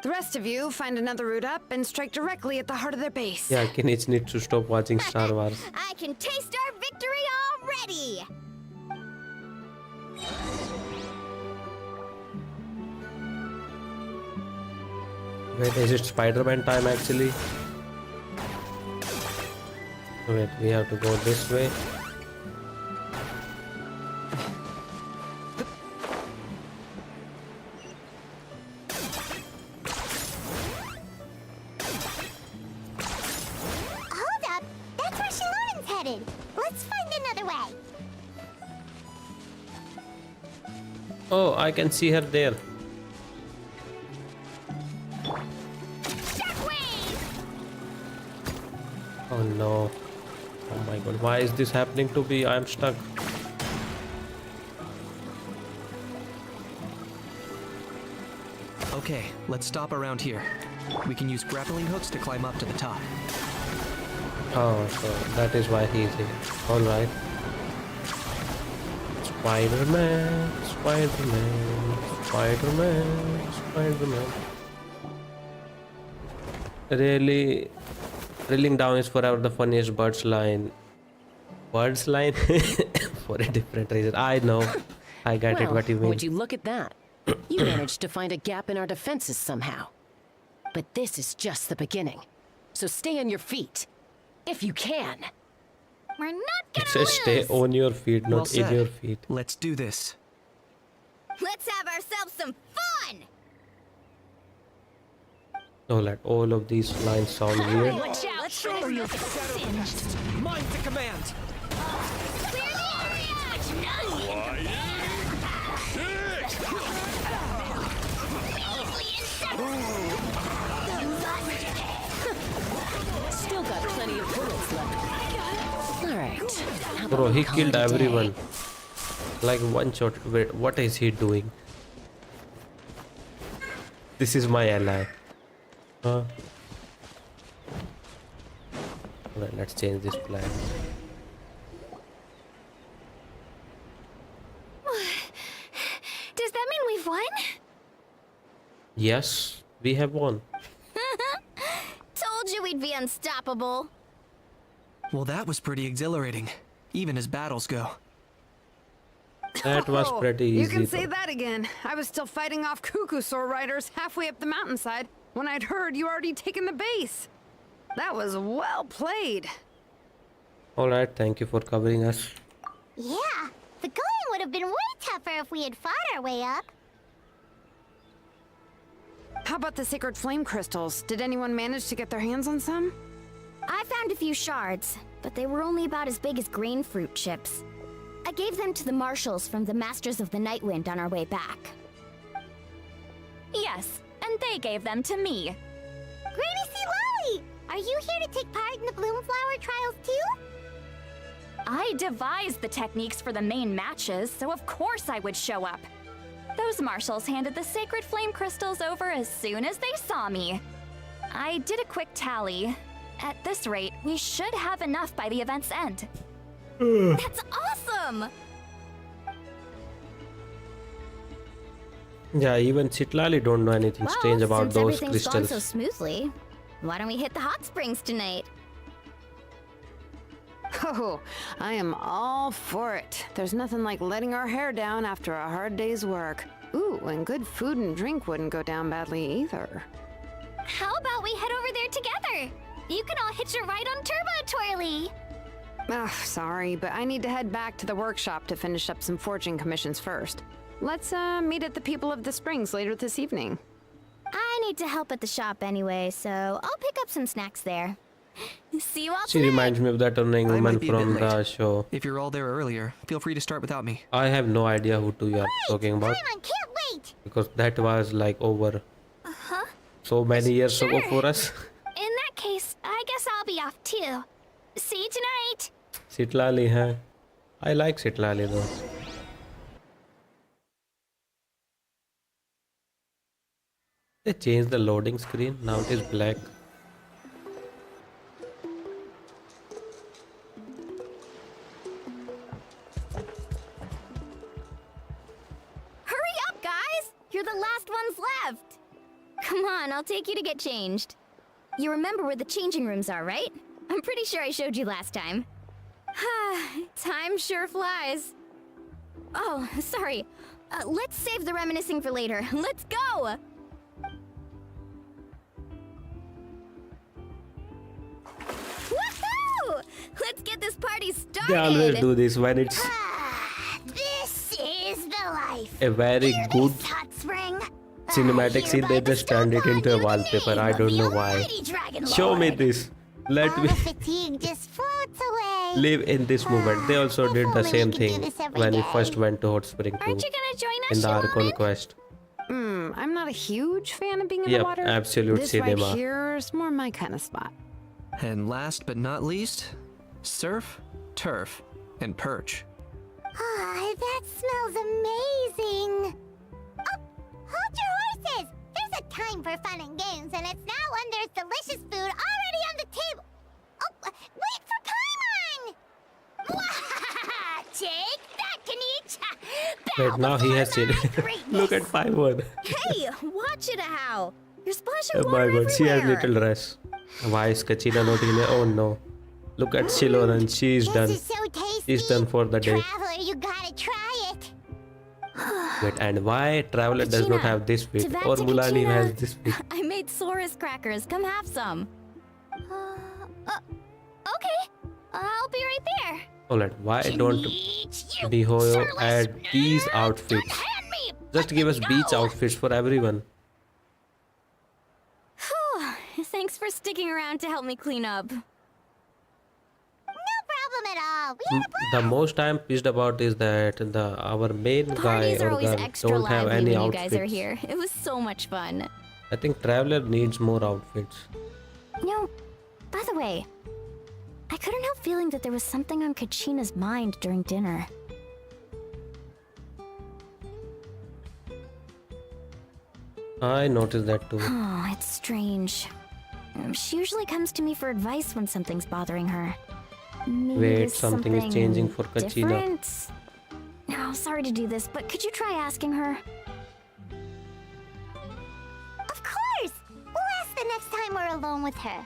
The rest of you find another route up and strike directly at the heart of their base. Yeah, Kinich needs to stop watching Star Wars. I can taste our victory already. Wait, is it Spider-Man time actually? Wait, we have to go this way. Hold up, that's where Shilonen's headed. Let's find another way. Oh, I can see her there. Oh no. Oh my god, why is this happening to me? I'm stuck. Okay, let's stop around here. We can use grappling hooks to climb up to the top. Oh, so that is why he's here. Alright. Spider-Man, Spider-Man, Spider-Man, Spider-Man. Really, drilling down is forever the funniest Birds line. Birds line? For a different reason. I know. I get it what you mean. Would you look at that? You managed to find a gap in our defenses somehow. But this is just the beginning. So stay on your feet. If you can. We're not It gonna says stay lose. on your feet, Well not in said. your feet. Let's do this. Let's have ourselves some fun. Oh, like all of these lines sound weird. Watch out, or you'll get singed. Mind to command! Clear the area. Still got plenty of bullets left. Alright. how Bro, about he we call killed it a day? everyone. Like one shot. Wait, what is he doing? This is my ally. Huh? Alright, let's change this plan. Does that mean we've won? Yes, we have won. Told you we'd be unstoppable. Well, that was pretty exhilarating, even as battles go. That was Oh, pretty you easy. can say though. that again. I was still fighting off Cuckoosaur riders halfway up the mountainside when I'd heard you already taken the base. That was well played. Alright, thank you for covering us. Yeah, the going would have been way tougher if we had fought our way up. How about the sacred flame crystals? Did anyone manage to get their hands on some? I found a few shards, but they were only about as big as grapefruit chips. I gave them to the marshals from the Masters of the Nightwind on our way back. Yes, and they gave them to me. Granny C. Lolly, are you here to take part in the Bloomflower trials too? I devised the techniques for the main matches, so of course I would show up. Those marshals handed the sacred flame crystals over as soon as they saw me. I did a quick tally. At this rate, we should have enough by the event's end. That's awesome! Yeah, even Citlali don't know anything strange about since those everything's gone crystals. so smoothly, why don't we hit the hot springs tonight? Oh, I am all for it. There's nothing like letting our hair down after a hard day's work. Ooh, and good food and drink wouldn't go down badly either. How about we head over there together? You can all hitch a ride on Turbo Twirly. Ugh, sorry, but I need to head back to the workshop to finish up some forging commissions first. Let's meet at the People of the Springs later this evening. I need to help at the shop anyway, so I'll pick up some snacks there. See you all She tonight. reminds me of that annoying I woman might be a bit from late. the show. If you're all there earlier, feel free to start without me. I have no idea who you are talking about Paimon, can't wait! because that was like over Uh-huh. so many years ago Sure. for us. In that case, I guess I'll be off too. See you tonight! Citlali, huh? I like Citlali though. They changed the loading screen. Now it is black. Hurry up, guys! You're the last ones left! Come on, I'll take you to get changed. You remember where the changing rooms are, right? I'm pretty sure I showed you last time. Time sure flies. Oh, sorry. Let's save the reminiscing for later. Let's go! Woohoo! Let's get this party started! They always do this when it's This is the life. a very good Hot spring. cinematic scene. They just turned it into a wallpaper. I don't know why. Show me this. Let me Fatigue just floats away. live in this moment. They also did the only same we could do thing this every when we day. first went to Hot Spring 2 Aren't you gonna join in us, the Archon Shaman? quest. I'm not a huge fan of being in Yep, the water. absolute this cinema. right here's more my kind of spot. And last but not least, surf, turf, and perch. Ah, that smells amazing. Oh, hold your horses. There's a time for fun and games, and it's now when there's delicious food already on the table. Oh, wait for Paimon! Take that, Kanich! Wait, now he has changed. Look at 5-1. Hey, watch it how. You're splashing Oh water my god, she has everywhere. little dress. Why is Kachina not in there? Oh no. Look at Shiloran, she's done. This is so tasty. She's done for the day. Traveler, you gotta try it. Wait, and why Traveler does not Kachina, have this feet? to Or to Mulani Kachina. has this feet? I made Saurus crackers. Come have some. Okay. I'll be right there. Alright, why don't Dihoyo add these outfits? Just give us beach outfits for everyone. Thanks for sticking around to help me clean up. No problem at all. We had a The most I'm pissed about is that our main guy Parties are or always girl extra don't have lively any when you guys are outfits. here. It was so much fun. I think Traveler needs more outfits. No, by the way, I couldn't help feeling that there was something on Kachina's mind during dinner. I noticed that too. Oh, it's strange. She usually comes to me for advice when something's bothering her. Maybe Wait, there's something is changing for Kachina. different? No, sorry to do this, but could you try asking her? Of course! We'll ask the next time we're alone with her.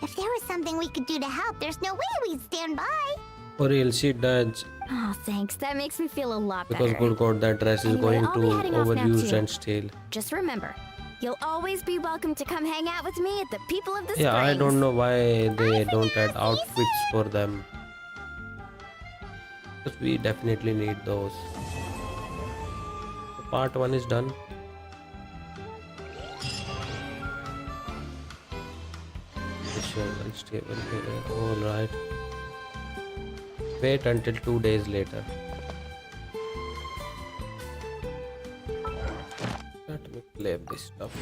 If there was something we could do to help, there's no way we'd stand by. Or else she does. Oh, thanks. That makes me feel a lot Because better. good god, that dress is Anyway, going I'll to be heading off now, overuse too. and stale. Just remember, you'll always be welcome to come hang out with me at the People of the Yeah, I Springs. don't know why they don't add outfits for them. But we definitely need those. So part 1 is done. Unstable period. Alright. Wait until 2 days later. Let me claim this stuff.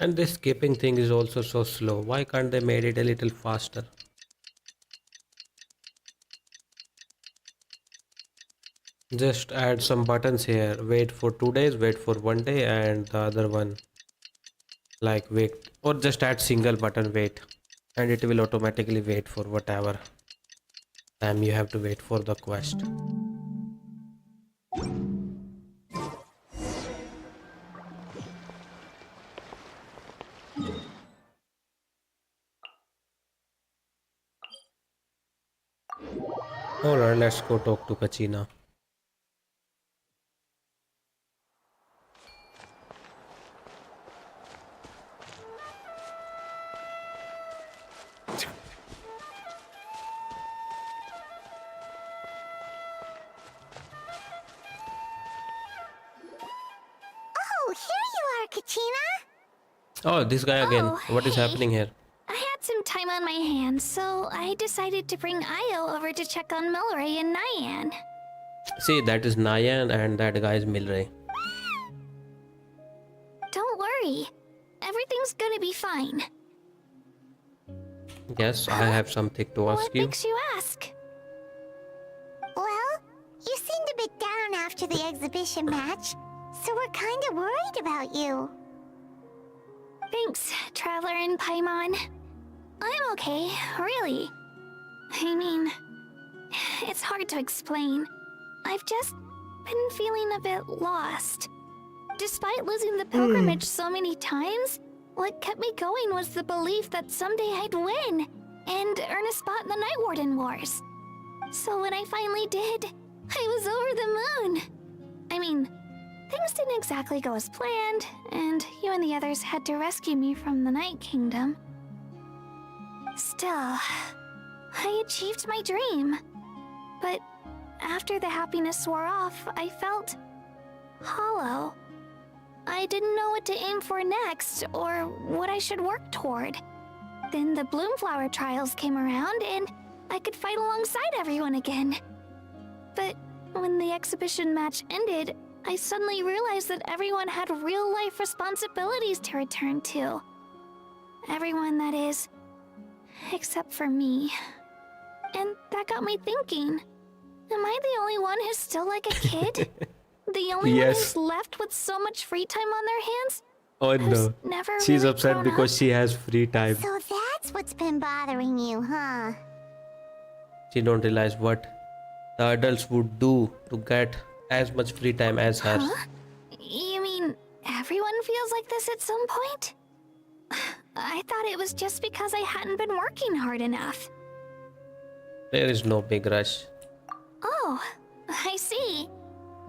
And this skipping thing is also so slow. Why can't they made it a little faster? Just add some buttons here. Wait for 2 days, wait for 1 day, and the other one like wait, or just add single button wait, and it will automatically wait for whatever time you have to wait for the quest. Alright, let's go talk to Kachina. Oh, here you are, Kachina. Oh, this guy again. Oh, What is hey. happening here? I had some time on my hands, so I decided to bring Io over to check on Milray and Nyan. See, that is Nayan and that guy is Milray. Don't worry. Everything's gonna be fine. Yes, I have something to ask What you. makes you ask? Well, you seemed a bit down after the exhibition match, so we're kind of worried about you. Thanks, Traveler and Paimon. I'm okay, really. I mean, it's hard to explain. I've just been feeling a bit lost. Despite losing the pilgrimage so many times, what kept me going was the belief that someday I'd win and earn a spot in the Night Warden Wars. So when I finally did, I was over the moon. I mean, things didn't exactly go as planned, and you and the others had to rescue me from the Night Kingdom. Still, I achieved my dream. But after the happiness wore off, I felt hollow. I didn't know what to aim for next, or what I should work toward. Then the Bloomflower trials came around, and I could fight alongside everyone again. But when the exhibition match ended, I suddenly realized that everyone had real-life responsibilities to return to. Everyone, that is. Except for me. And that got me thinking. Am I the only one who's still like a kid? The only one Yes. who's left with so much free time on their hands? Oh Who's no. never She's really upset grown because up? she has free time. So that's what's been bothering you, huh? She don't realize what the adults would do to get as much free time as hers. Huh? You mean everyone feels like this at some point? I thought it was just because I hadn't been working hard enough. There is no big rush. Oh, I see.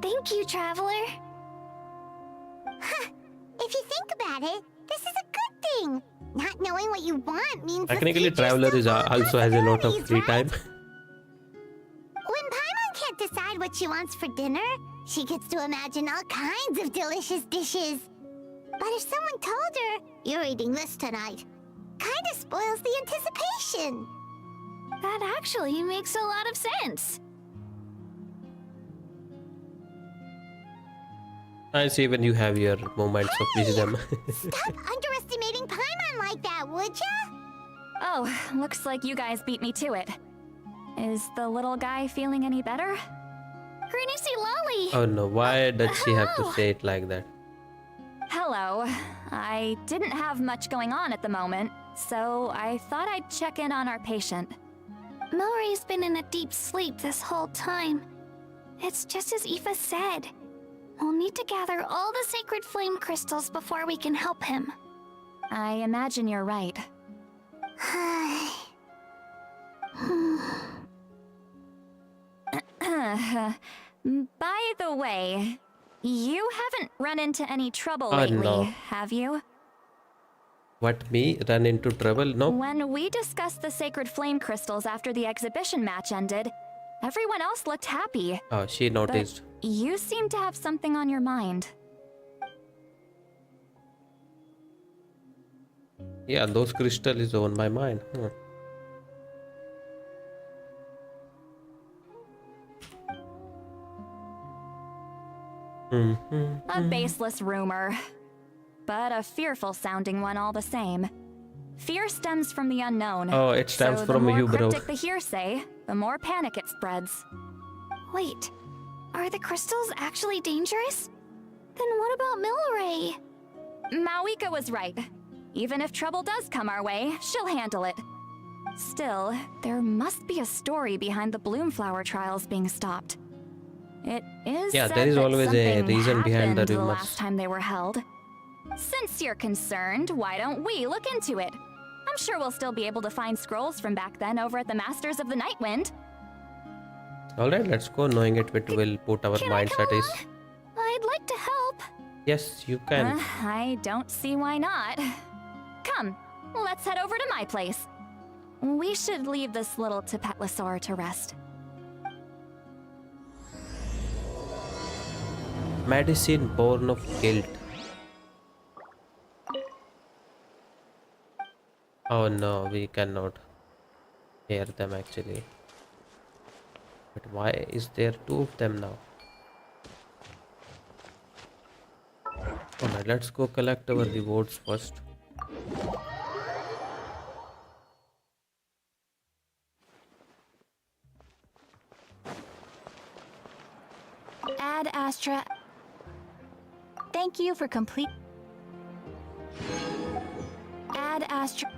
Thank you, Traveler. Huh. If you think about it, this is a good thing. Not knowing what you want means Technically, the Traveler is also has a lot of free time. When Paimon can't decide what she wants for dinner, she gets to imagine all kinds of delicious dishes. But if someone told her, "You're eating this tonight," kinda spoils the anticipation. That actually makes a lot of sense. Nice, even you have your moments of wisdom. Stop underestimating Paimon like that, would ya? Oh, looks like you guys beat me to it. Is the little guy feeling any better? Greasy Lolly! Oh no, why does she have to hello. say it like that? Hello. I didn't have much going on at the moment, so I thought I'd check in on our patient. Milray's been in a deep sleep this whole time. It's just as Aoife said. We'll need to gather all the sacred flame crystals before we can help him. I imagine you're right. By the way, you haven't run into any trouble Oh, lately, no. have you? What, me? Run into trouble? No. When we discussed the sacred flame crystals after the exhibition match ended, everyone else looked happy. Oh, she noticed. But you seem to have something on your mind. Yeah, those crystal is on my mind. A baseless rumor. but a fearful sounding one all the same. Fear stems from the unknown. Oh, it stems so from you, the more bro. cryptic the hearsay, the more panic it spreads. Wait, are the crystals actually dangerous? Then what about Milray? Mawika was right. Even if trouble does come our way, she'll handle it. Still, there must be a story behind the Bloomflower trials being stopped. It is Yeah, said there is that always a something reason behind the happened rumors. last time they were held. Since you're concerned, why don't we look into it? I'm sure we'll still be able to find scrolls from back then over at the Masters of the Nightwind. Alright, let's go. Knowing it will put our minds at ease. I'd like to help. Yes, you can. I don't see why not. Come, let's head over to my place. We should leave this little Tapetlosaur to rest. Medicine born of guilt. Oh no, we cannot hear them actually. But why is there two of them now? Alright, let's go collect our rewards first. Ad Astra. Thank you for complete. Ad Astra.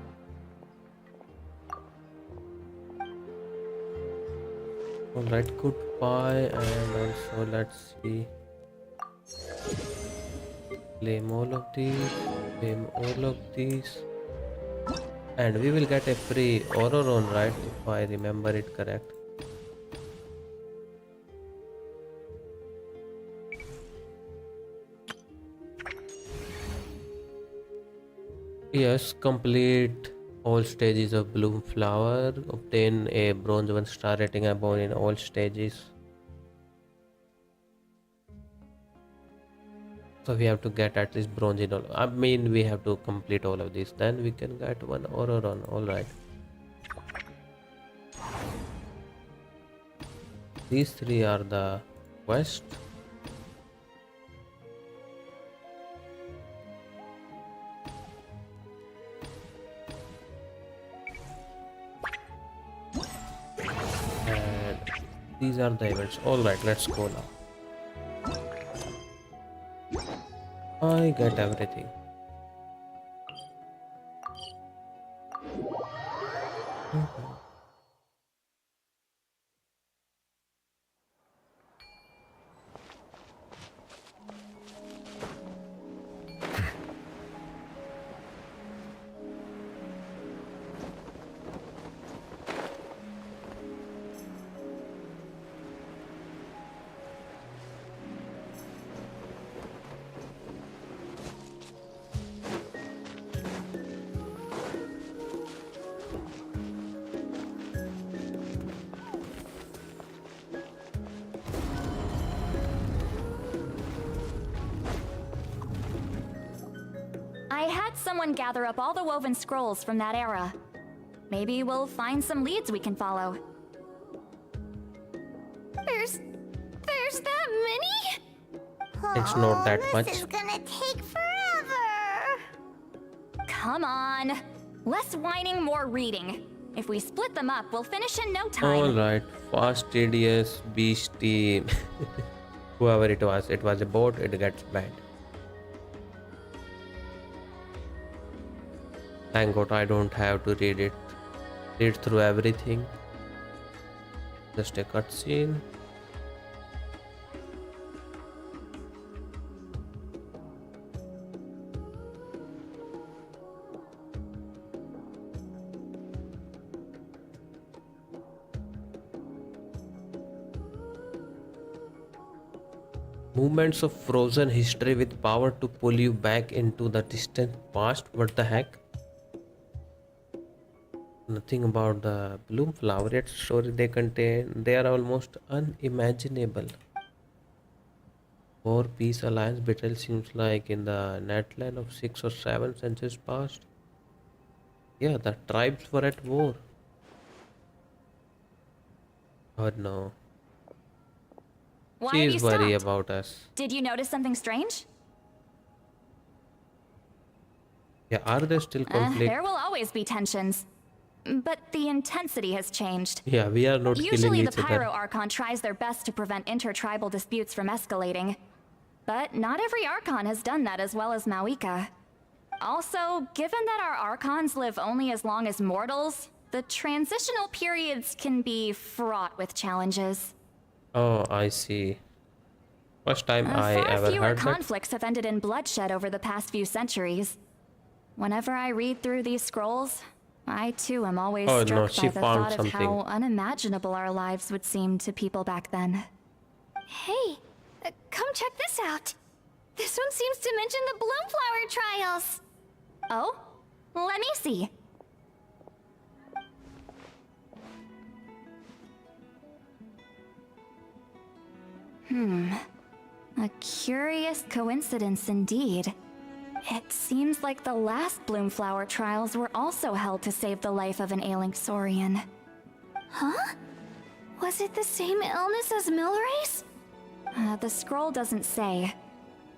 Alright, goodbye, and also let's see. Claim all of these, claim all of these. And we will get a free Auroron, right? If I remember it correct. Yes, complete all stages of Bloomflower. Obtain a bronze 1 star rating above in all stages. So we have to get at least bronze in all. I mean, we have to complete all of these. Then we can get one Auroron. Alright. These three are the quest. And these are the events. Alright, let's go now. I get everything. I had someone gather up all the woven scrolls from that era. Maybe we'll find some leads we can follow. There's that many? It's not that much. This is gonna take forever. Come on. Less whining, more reading. If we split them up, we'll finish in no time. Alright, fast, tedious, beastie. Whoever it was a bot, it gets banned. Thank God I don't have to read through everything. Just a cutscene. Movements of frozen history with power to pull you back into the distant past. What the heck? Nothing about the Bloomflower yet story they contain. They are almost unimaginable. 4 Peace Alliance betrayal seems like in the netland of 6 or 7 centuries past. Yeah, the tribes were at war. Oh no. Why She have is you worried stopped? about us. Did you notice something strange? Yeah, are there still conflict? There will always be tensions. But the intensity has changed. Yeah, we are not killing Usually the each Pyro other. Archon tries their best to prevent intertribal disputes from escalating. But not every Archon has done that as well as Mawika. Also, given that our Archons live only as long as mortals, the transitional periods can be fraught with challenges. Oh, I see. First time I Far ever fewer heard that. conflicts have ended in bloodshed over the past few centuries. Whenever I read through these scrolls, I too am always Oh, struck no, she by the found thought of something. how unimaginable our lives would seem to people back then. Hey, come check this out. This one seems to mention the Bloomflower trials. Oh? Let me see. A curious coincidence indeed. It seems like the last Bloomflower trials were also held to save the life of an ailing Saurian. Huh? Was it the same illness as Milrace? The scroll doesn't say,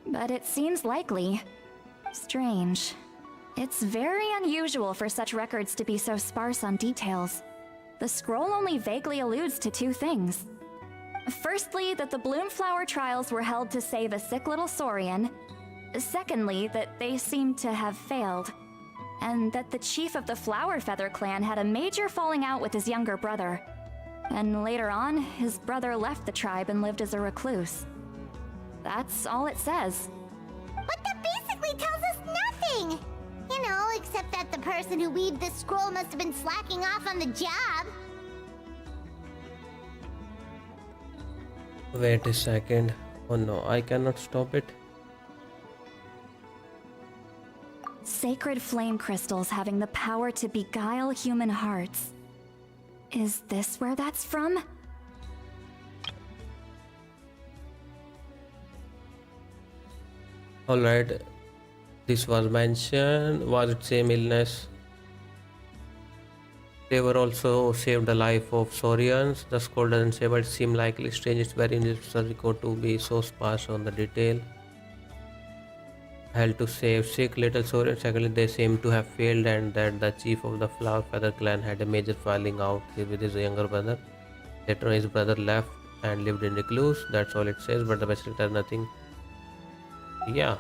but it seems likely. Strange. It's very unusual for such records to be so sparse on details. The scroll only vaguely alludes to two things. Firstly, that the Bloomflower trials were held to save a sick little Saurian. Secondly, that they seemed to have failed. And that the chief of the Flower Feather clan had a major falling out with his younger brother. And later on, his brother left the tribe and lived as a recluse. That's all it says. But that basically tells us nothing! You know, except that the person who weaved this scroll must have been slacking off on the job. Wait a second. Oh no, I cannot stop it. Sacred flame crystals having the power to beguile human hearts. Is this where that's from? Alright. This was mentioned. Was it same illness? They were also saved the life of Saurians. The scroll doesn't say, but it seems likely strange. It's very necessary to be so sparse on the detail. Held to save sick little Saurians. Secondly, they seem to have failed, and that the chief of the Flower Feather clan had a major falling out with his younger brother. Later on, his brother left and lived in recluse. That's all it says, but the message does nothing. Yeah.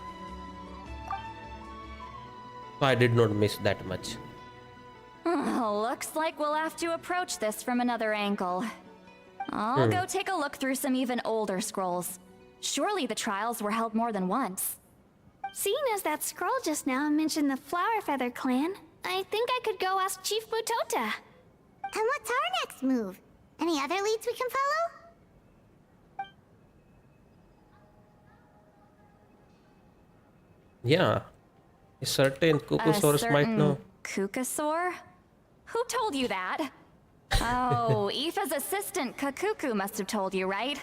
So I did not miss that much. Looks like we'll have to approach this from another angle. I'll go take a look through some even older scrolls. Surely the trials were held more than once. Seeing as that scroll just now mentioned the Flower Feather clan, I think I could go ask Chief Mutota. And what's our next move? Any other leads we can follow? Yeah. A certain Kukusaurus might know. Kukusaur? Who told you that? Oh, Aoife's assistant Kakuku must have told you, right?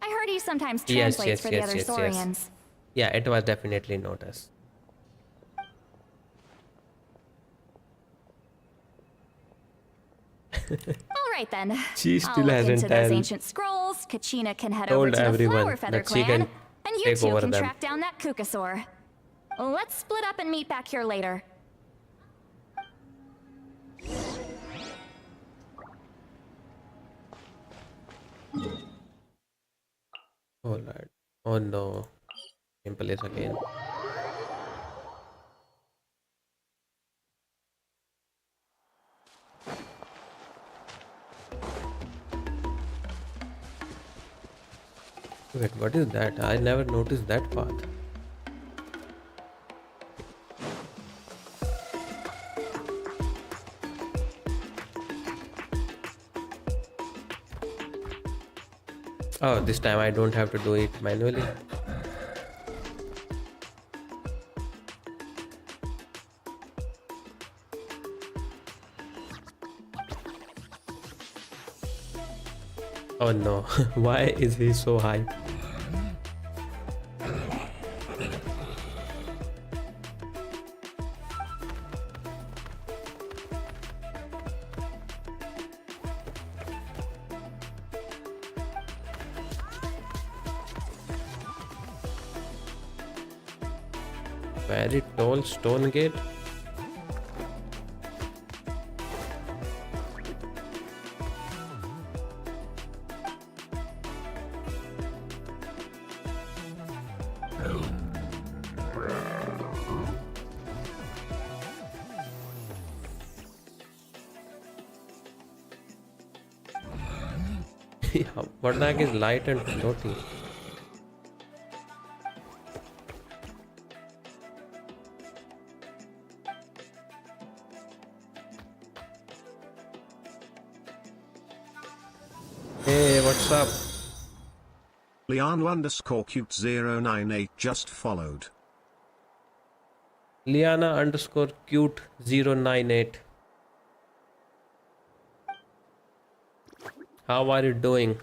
I heard he sometimes translates for the other Saurians. Yeah, it was definitely not us. All right then. She still I'll look hasn't into those told ancient scrolls. Kachina can head over told to the everyone Flower Feather that she clan, can and you take two over can them. track down that Kukusaur. Let's split up and meet back here later. Oh lord. Oh no. Same place again. Wait, what is that? I never noticed that path. Oh, this time I don't have to do it manually. Oh no, why is he so high? Very tall stone gate. Yeah, what the heck is light and floaty? Hey, what's up? Liana_cute098 just followed. Liana_cute098. How are you doing?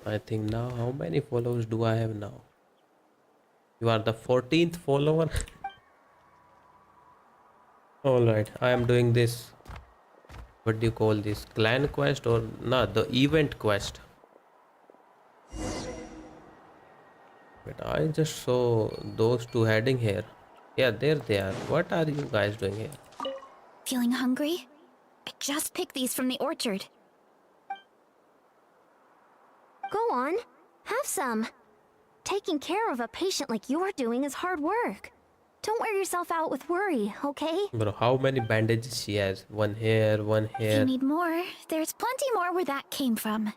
I think now, how many followers do I have now? You are the 14th follower. Alright, I am doing this. What do you call this? Clan quest or not? The event quest. But I just saw those two heading here. Yeah, there they are. What are you guys doing here? Feeling hungry? I just picked these from the orchard. Go on, have some. Taking care of a patient like you're doing is hard work. Don't wear yourself out with worry, okay? Bro, how many bandages she has? One here, one If here. you need more, there's plenty more where that came from.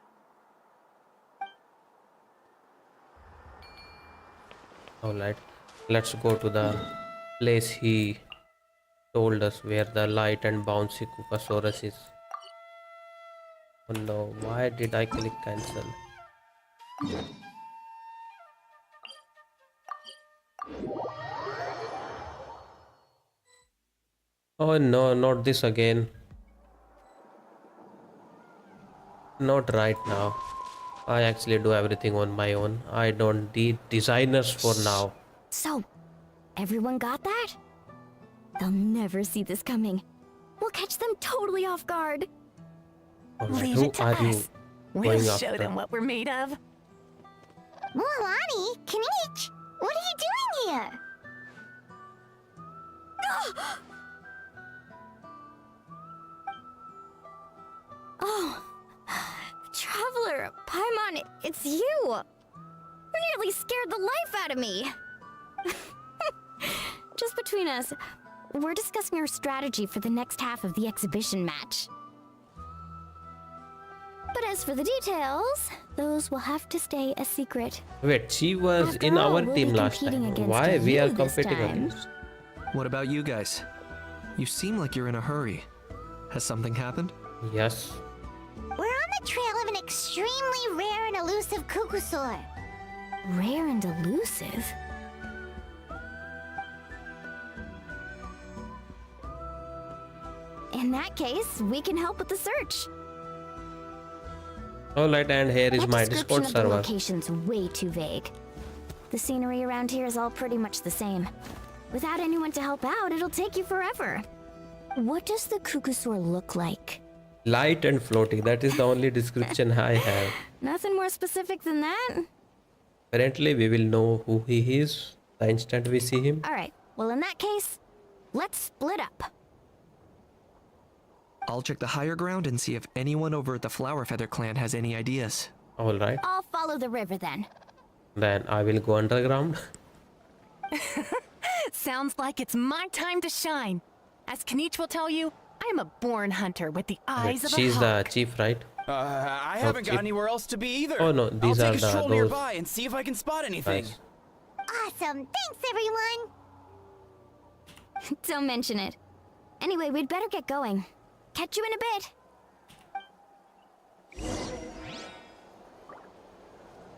Alright, let's go to the place he told us where the light and bouncy Kukasaurus is. Oh no, why did I click cancel? Oh no, not this again. Not right now. I actually do everything on my own. I don't need designers for now. So, everyone got that? They'll never see this coming. We'll catch them totally off guard. Alright, Leave who it to are you us. going We'll after? show them what we're made of. Mualani, Kanich, what are you doing here? Oh, Traveler, Paimon, it's you! You nearly scared the life out of me! Just between us, we're discussing our strategy for the next half of the exhibition match. But as for the details, those will have to stay a secret. Wait, she was After in all, our we'll team be last competing time. against Why we you are this competing time. against? What about you guys? You seem like you're in a hurry. Has something happened? Yes. We're on the trail of an extremely rare and elusive Kukusaur. Rare and elusive? In that case, we can help with the search. Alright, and here is That my description Discord of the server. location's way too vague. The scenery around here is all pretty much the same. Without anyone to help out, it'll take you forever. What does the Kukusaur look like? Light and floating, that is the only description I have. Nothing more specific than that? Apparently, we will know who he is the instant we see him. Alright, well in that case, let's split up. I'll check the higher ground and see if anyone over at the Flower Feather clan has any ideas. Alright, I'll follow the river then. then I will go underground. Sounds like it's my time to shine. As Kanich will tell you, I'm a born hunter with the eyes of a She's hawk. the chief, right? I Oh, haven't got chief. anywhere else to be either. Oh no, I'll these take are a stroll those. nearby and see if I can spot anything. Nice. Awesome, thanks everyone! Don't mention it. Anyway, we'd better get going. Catch you in a bit.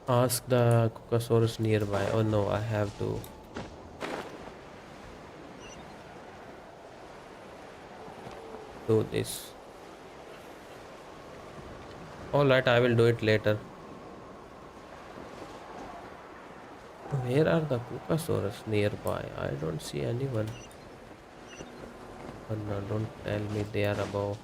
Ask the Kukasaurus nearby. Oh no, I have to. Do this. Alright, I will do it later. Where are the Kukasaurus nearby? I don't see anyone. Oh no, don't tell me they are above.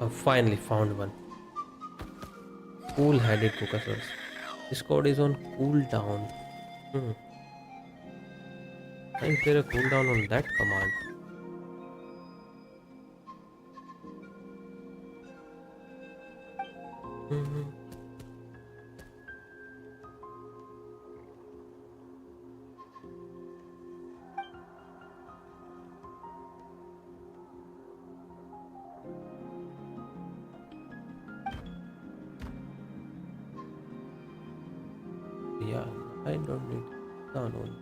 I finally found one. Cool-headed Caucasus. This code is on cooldown. I think there a cooldown on that command. Yeah, I don't need download.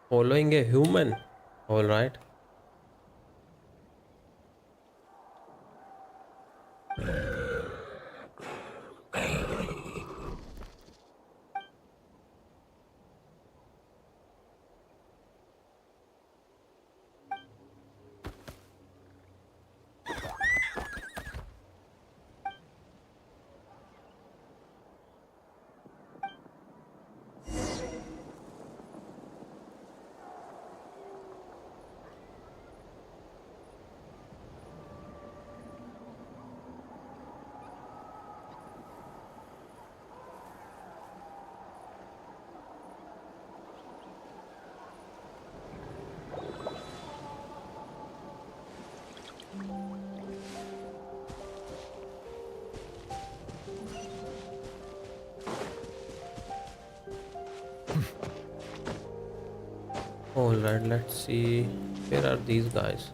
Following a human. All right. Alright, let's see. Where are these guys?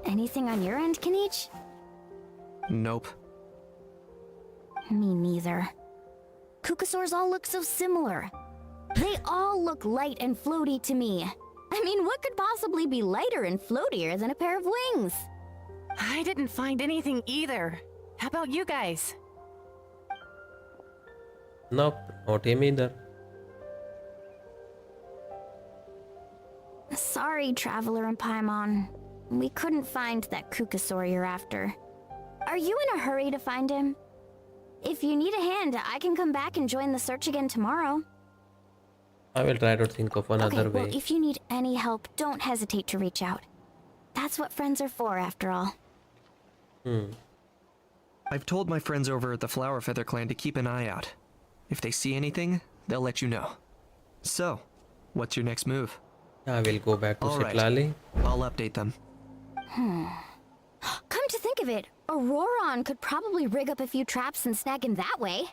Anything on your end, Kanich? Nope. Me neither. Kukasaurs all look so similar. They all look light and floaty to me. I mean, what could possibly be lighter and floatier than a pair of wings? I didn't find anything either. How about you guys? Nope, not him either. Sorry, Traveler and Paimon. We couldn't find that Kukasaur you're after. Are you in a hurry to find him? If you need a hand, I can come back and join the search again tomorrow. I will try to think of another Well, way. if you need any help, don't hesitate to reach out. That's what friends are for, after all. I've told my friends over at the Flower Feather Clan to keep an eye out. If they see anything, they'll let you know. So, what's your next move? I will go back to All right. Sitlali. I'll update them. Come to think of it, Auroron could probably rig up a few traps and snag him that way.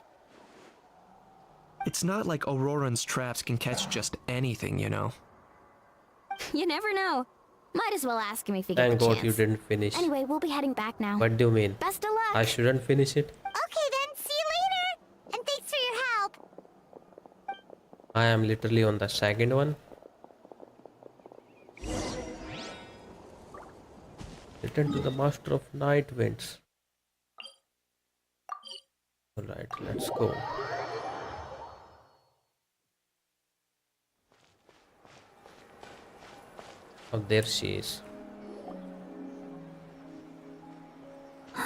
It's not like Auroran's traps can catch just anything, you know. You never know. Might as well ask him if you get Thank the God chance. you didn't finish. Anyway, we'll be heading back now. What do you mean? Best of luck. I shouldn't finish it? Okay then, see you later. And thanks for your help. I am literally on the second one. Return to the Master of Night Winds. Alright, let's go. Oh, there she is.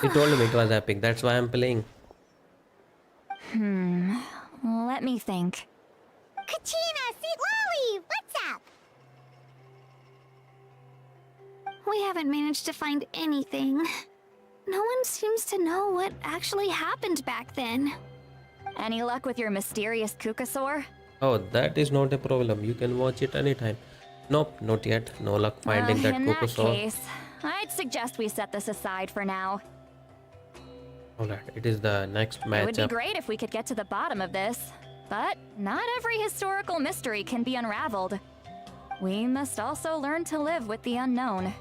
He told me it was epic, that's why I'm playing. Let me think. Kachina, Sitlali, what's up? We haven't managed to find anything. No one seems to know what actually happened back then. Any luck with your mysterious Kukasaur? Oh, that is not a problem. You can watch it anytime. Nope, not yet. No luck finding that In that Kukusaur. case, I'd suggest we set this aside for now. Alright, it is the next It would be matchup. great if we could get to the bottom of this. But not every historical mystery can be unraveled. We must also learn to live with the unknown.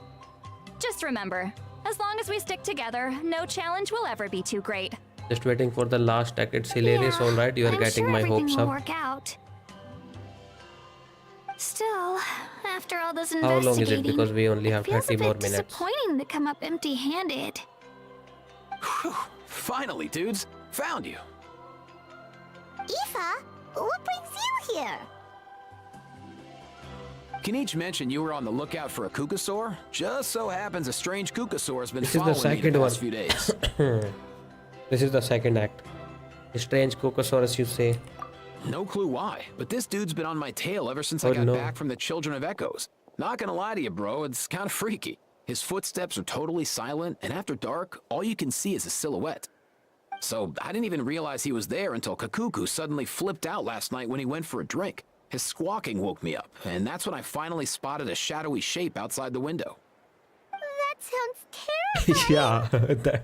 Just remember, as long as we stick together, no challenge will ever be too great. Just waiting for the last act. It's hilarious, alright? You are I'm getting sure my everything hopes will up. work out. Still, after all this How investigating, long is it? Because we only have feels 30 a bit more minutes. disappointing to come up empty-handed. Finally, dudes. Found you. Aoife, what brings you here? Kenichi mentioned you were on the lookout for a Kukasaur. Just so happens a strange Kukasaur has been This is the following me the second one. past few days. This is the second act. A strange Cocosaurus, you say? No clue why, but this dude's been on my tail ever since I Oh, got no. back from the Children of Echoes. Not gonna lie to you, bro, it's kind of freaky. His footsteps are totally silent, and after dark, all you can see is a silhouette. So I didn't even realize he was there until Kakuku suddenly flipped out last night when he went for a drink. His squawking woke me up, and that's when I finally spotted a shadowy shape outside the window. That sounds terrifying. Yeah.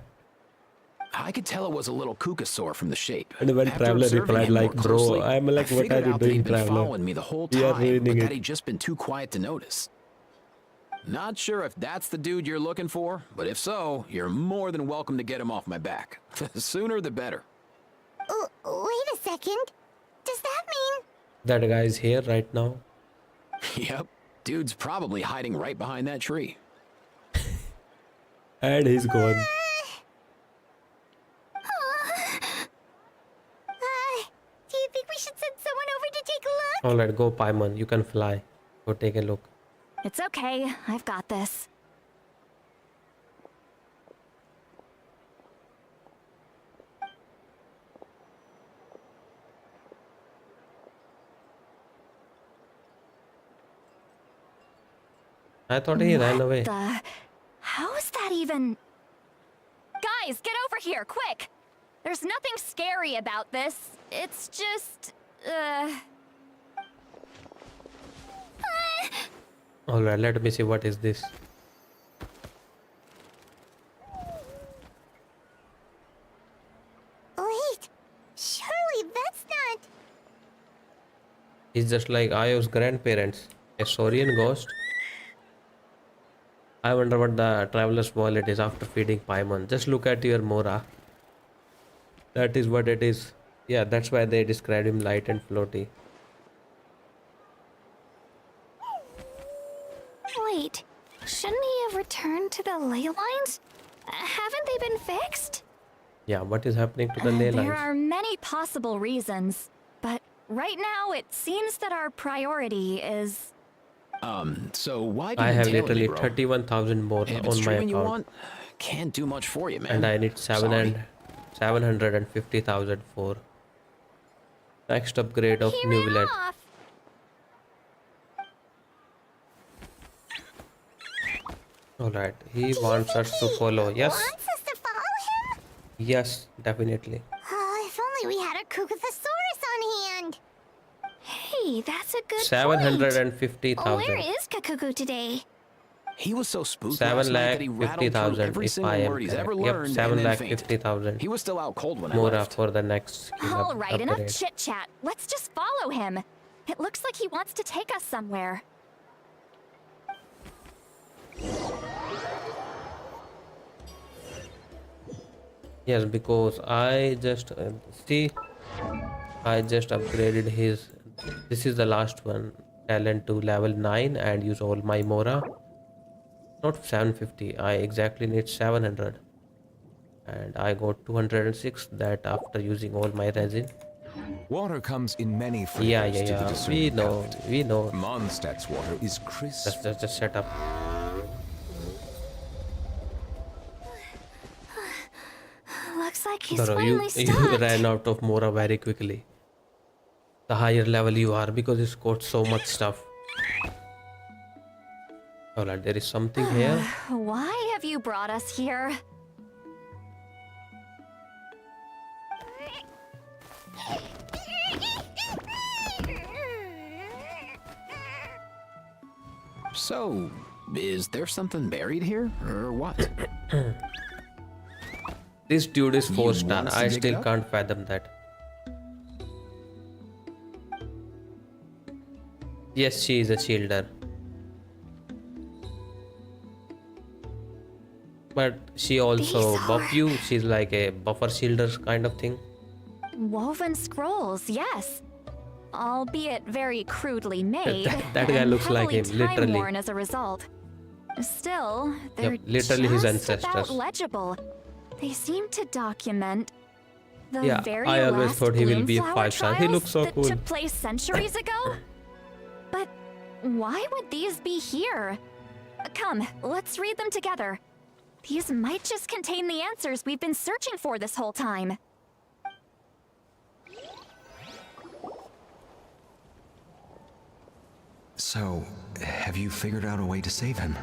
I could tell it was a little Kukasaur from the shape. And when After Traveler observing replied him like, more bro, closely, I'm like, I what are figured you out that doing, he'd been Traveler? following me the whole You are time, but ruining that it. he'd just been too quiet to notice. Not sure if that's the dude you're looking for, but if so, you're more than welcome to get him off my back. The sooner the better. Wait a second. Does that mean... That guy is here right now. Yep, dude's probably hiding right behind that tree. And he's gone. Do you think we should send someone over to take a look? Alright, go Paimon. You can fly. Go take a look. It's okay, I've got this. I thought he ran away. How is that even... Guys, get over here, quick! There's nothing scary about this. It's just... Alright, let me see what is this. Wait, surely that's not... He's just like Io's grandparents. A Saurian ghost. I wonder what the traveler's wallet is after feeding Paimon. Just look at your Mora. That is what it is. Yeah, that's why they describe him light and floaty. Wait, shouldn't he have returned to the ley lines? Haven't they been fixed? Yeah, what is happening to the ley There lines? are many possible reasons, but right now it seems that our priority is... So why I didn't have you tell literally me, bro? 31,000 more If it's on my streaming you account. want, can't do much for you, man. And I need Sorry. 750,000 for next upgrade of new village. Alright, he wants us to follow. Yes. Wants us to follow him? Yes, definitely. If only we had a Kukathosaurus on hand. Hey, that's a good point. 750,000. Where is Kakuku today? He was so spooked last night that he rattled through 750,000 every if single I am word he's ever correct. learned Yep, and then fainted. 750,000. He was still out cold when I Mora left. for the next skill All right, enough upgrade. chit-chat. Let's just follow him. It looks like he wants to take us somewhere. Yes, because I just see, I just upgraded his. This is the last one, talent to level 9 and use all my Mora. Not 750. I exactly need 700, and I got 206 that after using all my resin. Water comes in many flavors Yeah. to the We discerning know. palate. We know. Mondstadt's water is crisp. Just set up. Looks like he's Bro, finally you stopped. ran out of Mora very quickly. The higher level you are, because it's got so much stuff. Alright, there is something here. Why have you brought us here? So, is there something buried here, or what? This dude is 4 He star. wants to I dig it still up? can't fathom that. Yes, she is a shielder. But she also buff you. She's like a buffer shielder kind of thing. Woven scrolls, yes. Albeit very crudely made. That guy and looks like heavily him, literally. time-worn as a result. Still, they're Yep, literally his just ancestors. about legible. They seem to document the Yeah, very I always last thought he will be a Bloomflower 5-star. He looks so trials cool. that took place centuries ago? But why would these be here? Come, let's read them together. These might just contain the answers we've been searching for this whole time. So, have you figured out a way to save him?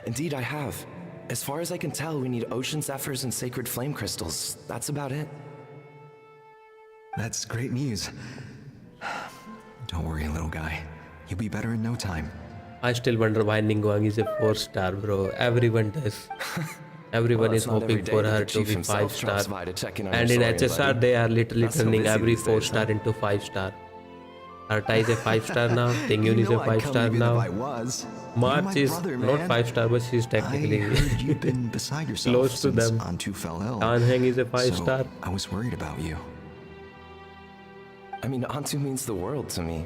Indeed, I have. As far as I can tell, we need ocean zephyrs and sacred flame crystals. That's about it. That's great news. Don't worry, little guy. You'll be better in no time. I still wonder why Ningguang is a 4-star, bro. Everyone does. Everyone Well, is it's not every hoping day for that her the to chief be himself 5-star. drops by to check in on And your in story, HSR, buddy. they are literally Not so turning busy every these days, 4-star huh? into 5-star. Arta is a 5-star now. Tingyun is a 5-star now. March is not 5-star, but she's technically You've been beside yourself close to since them. Antu fell ill. Tanheng is a 5-star. So, I was worried about you. I mean, Antu means the world to me.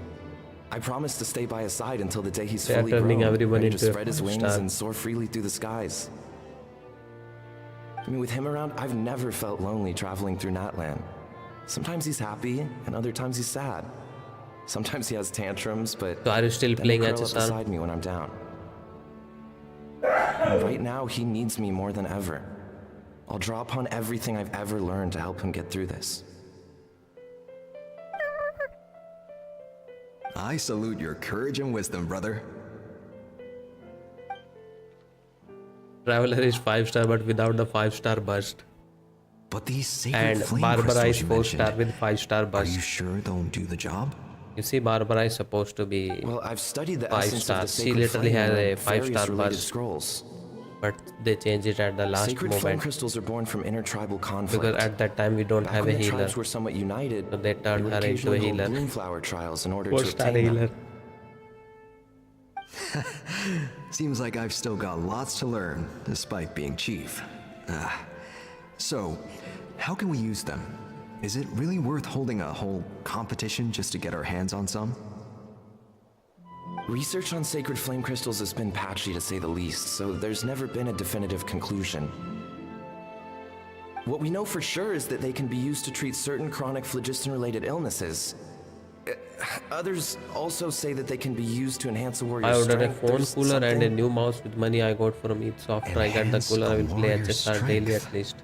I promise to stay by his side until the day he's They are fully turning grown, everyone ready to into a spread his wings 5-star. and soar freely through the skies. I mean, with him around, I've never felt lonely traveling through Natlan. Sometimes he's happy, and other times he's sad. Sometimes he has tantrums, but So are you still then playing he'll curl up HSR? beside me when I'm down. And right now, he needs me more than ever. I'll draw upon everything I've ever learned to help him get through this. I salute your courage and wisdom, brother. Traveler is 5-star, but without the 5-star burst. But these sacred And flame Barbara is crystals you 4-star mentioned, with 5-star burst. Are you sure they'll do the job? You see, Barbara is supposed to be Well, I've studied the 5 essence of the stars. She sacred literally flame has a and various 5-star related burst, scrolls. but they changed it at the last Sacred flame moment crystals are born from intertribal conflict. because at that time we don't Back have a when the healer, tribes were somewhat united, so they they turned would her into a occasionally hold healer. Bloomflower trials in order to 4-star obtain healer. them. Seems like I've still got lots to learn, despite being chief. So, how can we use them? Is it really worth holding a whole competition just to get our hands on some? Research on sacred flame crystals has been patchy to say the least, so there's never been a definitive conclusion. What we know for sure is that they can be used to treat certain chronic phlogiston-related illnesses. Others also say that they can be used to enhance a warrior's I ordered a strength. phone There's cooler and a something- new mouse with money I got from it. So after I get the Enhance cooler, I a will play warrior's HSR daily strength. at least.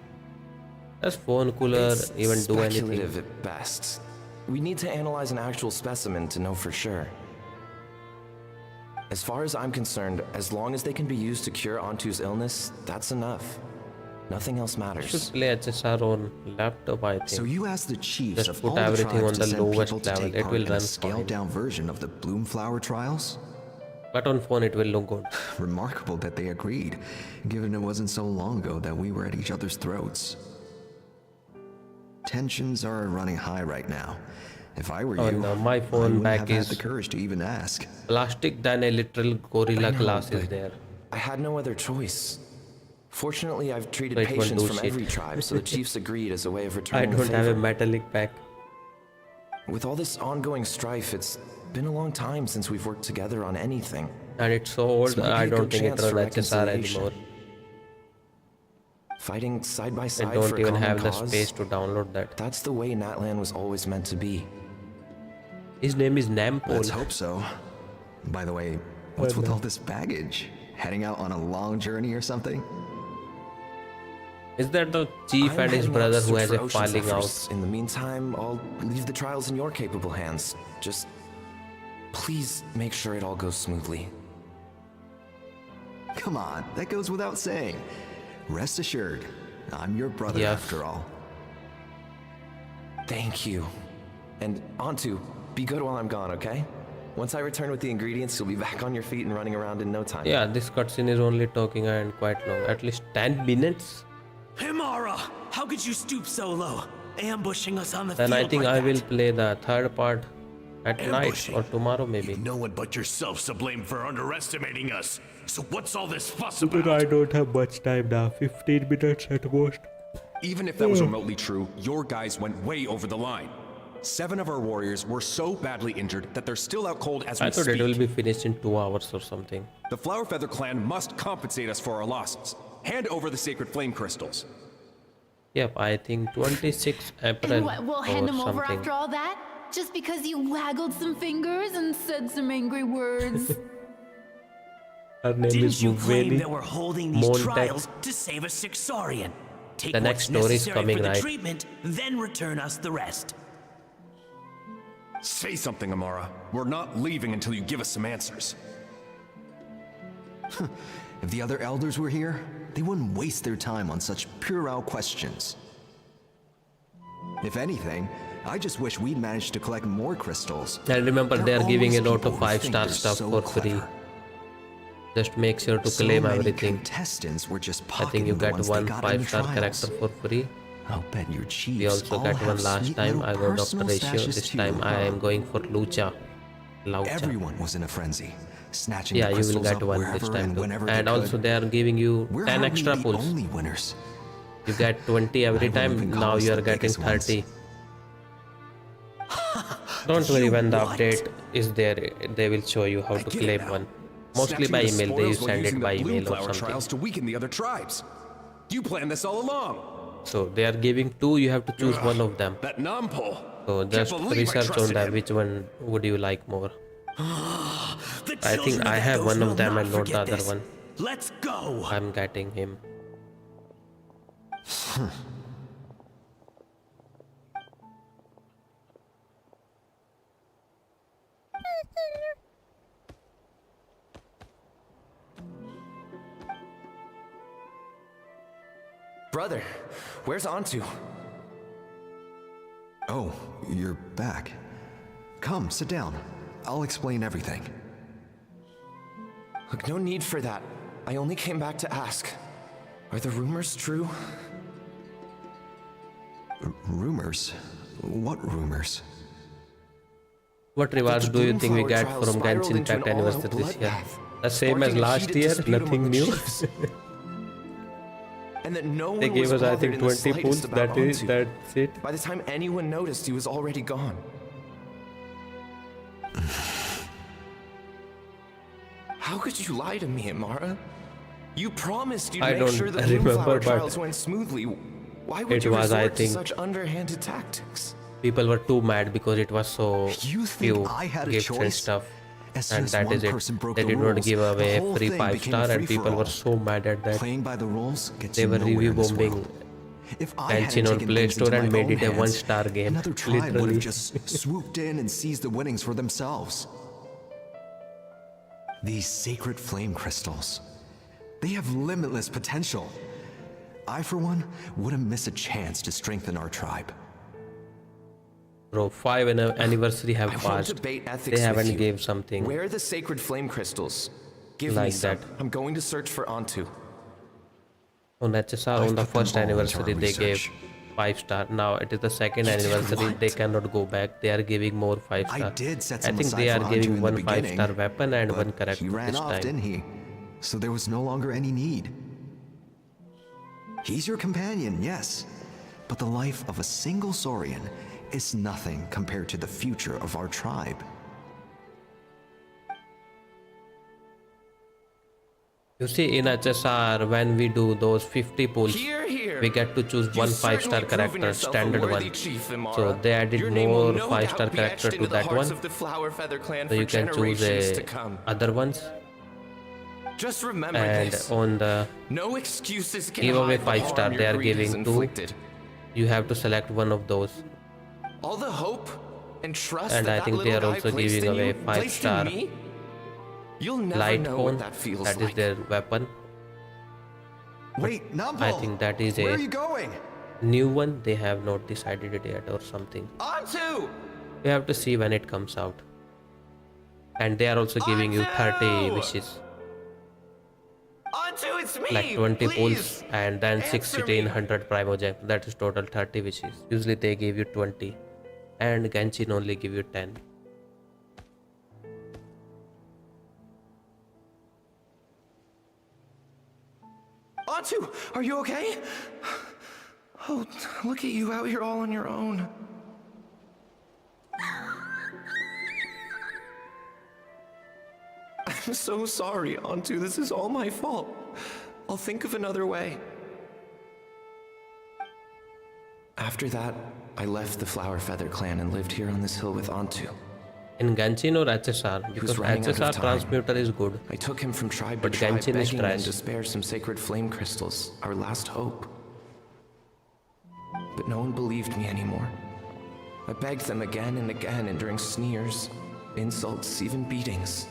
Does phone cooler It's even do speculative anything? at best. We need to analyze an actual specimen to know for sure. As far as I'm concerned, as long as they can be used to cure Antu's illness, that's enough. Nothing else Should matters. play HSR on laptop, I think. So you asked the chiefs Just of put all the everything tribes on to the send lowest people to level. take It part will in a run scaled-down version of the Bloomflower trials? But on phone it will look good. Remarkable that they agreed, given it wasn't so long ago that we were at each other's throats. Tensions are running high right now. If I were Oh you, no, my I phone wouldn't back have had is the courage to even ask. plastic than a literal gorilla I know, glass is but there. I had no other choice. Fortunately, I've treated So it won't patients do from shit. every tribe, so the chiefs agreed as a way of I returning the don't have a favor. metallic pack. With all this ongoing strife, it's been a long time since we've worked together on anything. And it's so old, This might be I a don't good think it chance for runs HSR reconciliation. anymore. Fighting side by I side don't for a even common have the cause, space to download that. that's the way Natlan was always meant to be. His name is Nampol. Let's hope so. By the way, what's with no. all this baggage? Heading out on a long journey or something? Is that the chief I'm and his heading out brother to who search has for a ocean falling out? zephyrs. In the meantime, I'll leave the trials in your capable hands. Just please make sure it all goes smoothly. Come on, that goes without saying. Rest assured, I'm your brother Yes. after all. Thank you. And Antu, be good while I'm gone, okay? Once I return with the ingredients, you'll be back on your feet and running around in no time. Yeah, this cutscene is only talking and quite long. At least 10 minutes. Himara, how could you stoop so low, ambushing us on the Then field I think like I that? will play the third part At night or tomorrow maybe. No one but yourself's to blame for underestimating us. So what's all this fuss But about? I don't have much time now. 15 minutes at most. Even if that was remotely true, your guys went way over the line. 7 of our warriors were so badly injured that they're still out cold as we I thought speak. it will be finished in 2 hours or something. The Flower Feather clan must compensate us for our losses. Hand over the sacred flame crystals. Yep, I think 26 April And what, we'll hand or him over something. after all that? Just because you waggled some fingers and said some angry words? Her name Didn't is you claim Muveni that we're holding these Montek. trials to save a sick Saurian? Take The next what's story is necessary coming, for the right? treatment, then return us the rest. Say something, Amara. We're not leaving until you give us some answers. If the other elders were here, they wouldn't waste their time on such puerile questions. If anything, I just wish we'd managed to collect more crystals. And remember, they are giving a lot of people who 5-star think stuff they're for so free. clever. Just make sure to So claim many everything. contestants were just I think you pocketing the get ones they one got in the 5-star trials. character for free. I'll bet your chiefs We also all got have one last sweet time. little I got Dr. personal Ratio. stashes This too, time I am huh? going for Lucha. Laucha. Everyone was in a frenzy, snatching Yeah, the you will crystals get up one this wherever time and too. whenever And they also could. they are giving you We're 10 hardly extra the pulls. only winners. You get 20 every I wouldn't time. even call Now us you are the getting biggest ones. 30. Don't worry, when the update is there, they will show you how to claim one. Mostly by Snatching the email, they spoils while send using it the by email or Bloomflower something. trials to weaken the other tribes. You planned this all along. So they are giving 2, you have to choose one of them. That Nampol. So just research on that, which one would you like more. I think I have one of them and not the other one. Let's go. I'm getting him. Brother, where's Antu? Oh, you're back. Come, sit down. I'll explain everything. Look, no need for that. I only came back to ask. Are the rumors true? Rumors? What rumors? What rewards do you think we get from Genshin Impact Anniversary this year? The same as last year, nothing new. And that no They one gave was us, I bothered think, in the 20 pulls. slightest about Antu. That's it. By the time anyone noticed, he was already gone. How could you lie to me, Amara? You promised you'd I make don't sure the remember, Bloomflower but trials went smoothly. Why would it you was, I resort to think, such underhanded tactics? people were too mad because it was so few I had a gifts and choice? stuff. As soon And as that one is it. person broke They the did not rules, give the away whole free thing 5-star became and people were free-for-all. so mad at that. Playing by the rules gets They you were nowhere review in this bombing world. If I hadn't Genshin on taken Play things Store into and my made own it a hands, 1-star game. Another tribe would Literally. have just swooped in and seized the winnings for themselves. These sacred flame crystals, they have limitless potential. I, for one, wouldn't miss a chance to strengthen our tribe. Bro, 5 anniversary have I won't passed. debate ethics They with haven't you. gave something Where are the sacred flame crystals? Give me like some. that. I'm going to search for Antu. On HSR. On the put them first all into our anniversary they gave research. 5-star. Now it is the second anniversary. They cannot go back. They are giving more 5-star. I did set I some think aside they are for Anju giving in one the beginning, 5-star weapon and but one character he ran this off, time. didn't he? So there was no longer any need. He's your companion, yes, but the life of a single Saurian is nothing compared to the future of our tribe. You see, in HSR, when we do those 50 pulls, Hear, hear. we get to choose You've one certainly 5-star proven character, yourself a standard worthy one. chief, Imara. So they added Your name will more no 5-star doubt be character etched to into the that hearts one. of the Flower Feather clan So for you can choose generations to come. other ones. Just remember And this. on the No excuses can giveaway hide the 5-star, harm they your are greed has giving 2. inflicted. You have to select one of those. All the hope and trust And I that think that they little are guy also placed giving in away you, placed in 5-star me, you'll never light know cone. what that feels That is like. their weapon. Wait, Nampol! I think that is Where are a you going? new one. They have not decided it yet or something. Antu! We have to see when it comes out. And they are also giving you 30 wishes. Antu, it's me! Like 20 Please! pulls and then Answer 1600 Primogem. That is total 30 wishes. Usually they give you 20. And Genshin only give you 10. Antu, are you okay? Oh, look at you out here all on your own. I'm so sorry, Antu. This is all my fault. I'll think of another way. After that, I left the Flower Feather clan and lived here on this hill with Antu. In Genshin or HSR? Because HSR transmuter is good. I took him from tribe to But tribe, Genshin is begging them trash. to spare some sacred flame crystals, our last hope. But no one believed me anymore. I begged them again and again, enduring sneers, insults, even beatings.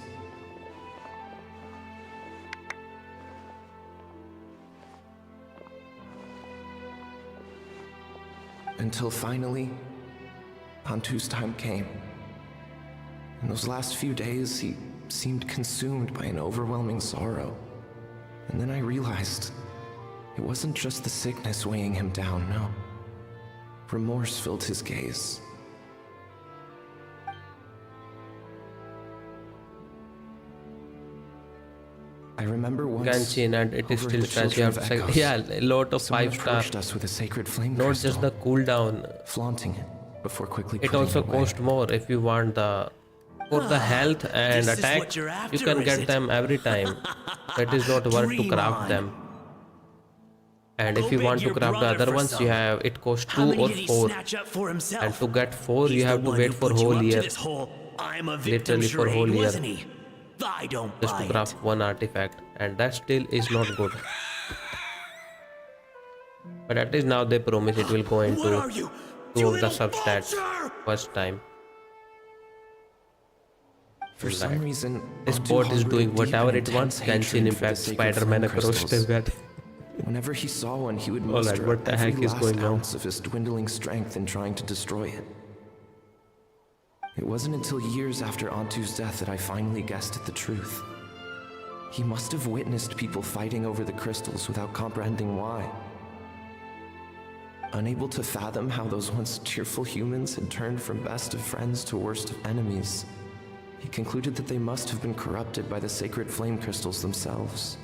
Until finally, Antu's time came. In those last few days, he seemed consumed by an overwhelming sorrow. And then I realized it wasn't just the sickness weighing him down, no. Remorse filled his gaze. I remember once Genshin, and it is over still the trash. You Children have of to Echoes, say, yeah, a lot of someone 5-star. approached us with a sacred flame Not crystal, just the cooldown. flaunting it before quickly It putting also it away. costs more if you want the for the health and this is attack. what you're You after, can is get it? them every time. That is not worth to Dream craft on. them. And if Go you beg want to your craft the brother other for ones, some. you have it costs How 2 many or did he 4. snatch up for himself? And to get 4, He's you have the to one wait who for put you whole up to year. this whole I'm a victim Literally for charade, whole year. wasn't he? I don't Just buy to craft one artifact, and that still is not good. But at least now they promise it will go into 2 of the substats first time. For some reason, This Antu bot is harbored doing a deep whatever and it wants. intense Genshin hatred for the Impact sacred Spider-Man flame across crystals. the bed. Whenever he saw one, he would Alright, muster what the every heck is last going on? ounce of his dwindling strength in trying to destroy it. It wasn't until years after Antu's death that I finally guessed at the truth. He must have witnessed people fighting over the crystals without comprehending why. Unable to fathom how those once cheerful humans had turned from best of friends to worst of enemies, he concluded that they must have been corrupted by the sacred flame crystals themselves.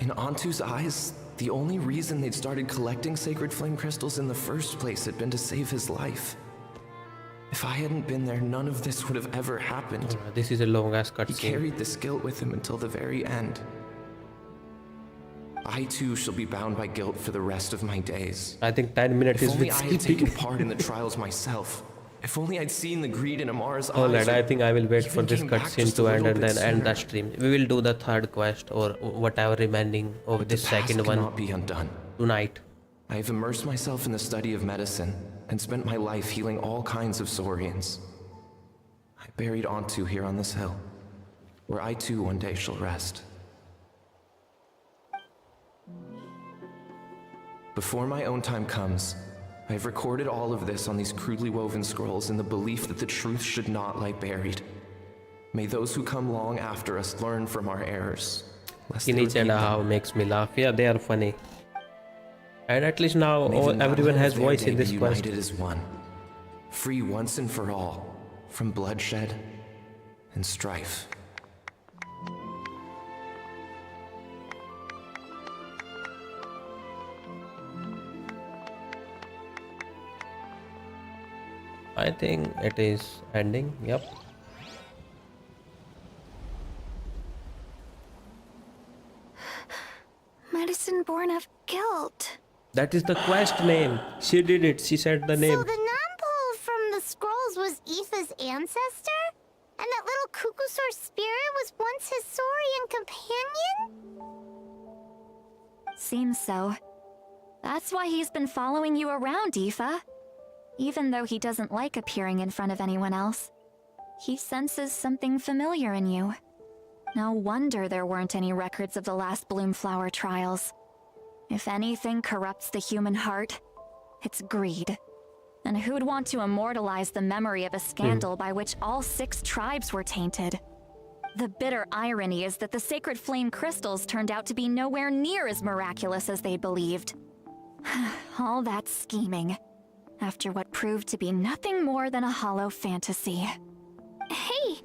In Antu's eyes, the only reason they'd started collecting sacred flame crystals in the first place had been to save his life. If I hadn't been there, none of this would have ever happened. This is a long ass He cutscene. carried this guilt with him until the very end. I too shall be bound by guilt for the rest of my days. I think 10 minutes If is only with I had skipping. taken part in the trials myself. If only I'd seen the greed in Amara's eyes. Alright, I think I will wait for even this came back cutscene just a to end little and bit then end the sooner. stream. We will do the 3rd quest or whatever remaining of this The past second one cannot be undone. tonight. I have immersed myself in the study of medicine and spent my life healing all kinds of Saurians. I buried Antu here on this hill, where I too one day shall rest. Before my own time comes, I have recorded all of this on these crudely woven scrolls in the belief that the truth should not lie buried. May those who come long after us learn from our errors. lest they Kinich and repeat them. Ahau makes me laugh. Yeah, they are funny. And at least now May the everyone Nihil has of their voice day in be this quest. united as one, free once and for all from bloodshed and strife. I think it is ending. Yep. Medicine born of guilt. That is the quest name. She did it. She said the name. So the non-pole from the scrolls was Aoife's ancestor? And that little Kukusaur spirit was once his Saurian companion? Seems so. That's why he's been following you around, Aoife. Even though he doesn't like appearing in front of anyone else, he senses something familiar in you. No wonder there weren't any records of the last Bloomflower trials. If anything corrupts the human heart, it's greed. And who'd want to immortalize the memory of a scandal by which all 6 tribes were tainted? The bitter irony is that the sacred flame crystals turned out to be nowhere near as miraculous as they believed. All that scheming, after what proved to be nothing more than a hollow fantasy. Hey,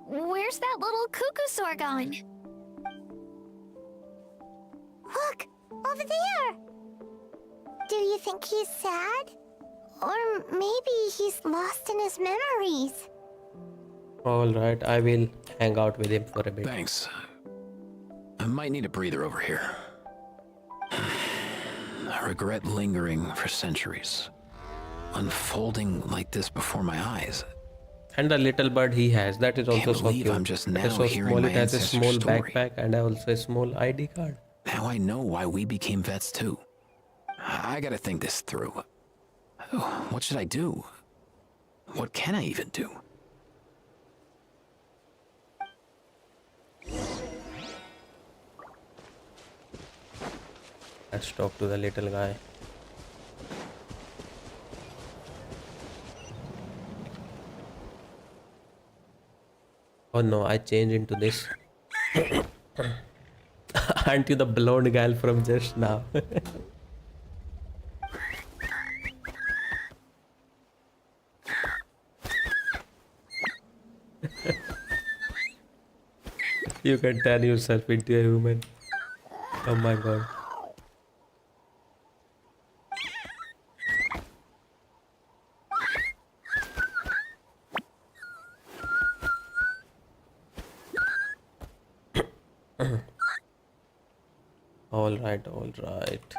where's that little Kukusaur gone? Look, over there! Do you think he's sad? Or maybe he's lost in his memories? Alright, I will hang out with him for a bit. Thanks. I might need a breather over here. Regret lingering for centuries. Unfolding like this before my eyes. And the little bird he has, that is also Can't so believe cute. I'm just It is now so hearing small, my it has a ancestor's small story. backpack and also a small ID card. Now I know why we became vets too. I gotta think this through. What should I do? What can I even do? Let's talk to the little guy. Oh no, I changed into this. Aren't you the blonde gal from just now? You can turn yourself into a human. Oh my god. All right, all right.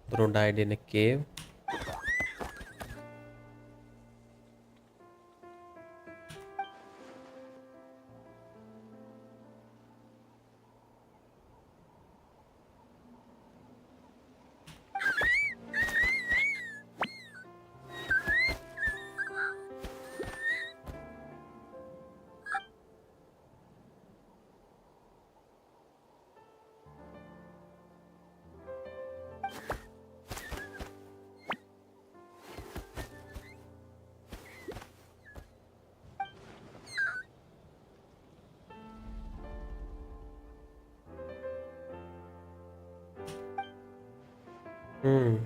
Bro died in a cave. Hmm.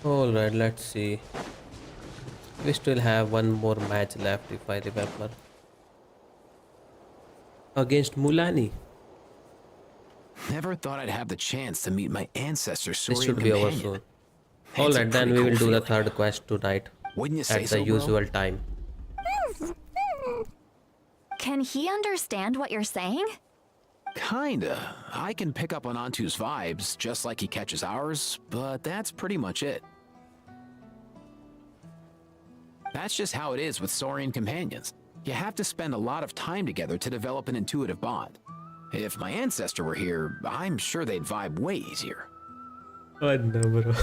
All right, let's see. We still have one more match left, if I remember. Against Mulani. Never thought I'd have the chance to meet my ancestor's This Saurian should be over companion. soon. It's a Alright, then pretty we will cool do the feeling. third quest tonight. Wouldn't you say At so, the bro? usual time. Can he understand what you're saying? Kinda. I can pick up on Antu's vibes, just like he catches ours, but that's pretty much it. That's just how it is with Saurian companions. You have to spend a lot of time together to develop an intuitive bond. If my ancestor were here, I'm sure they'd vibe way easier. Oh no, bro.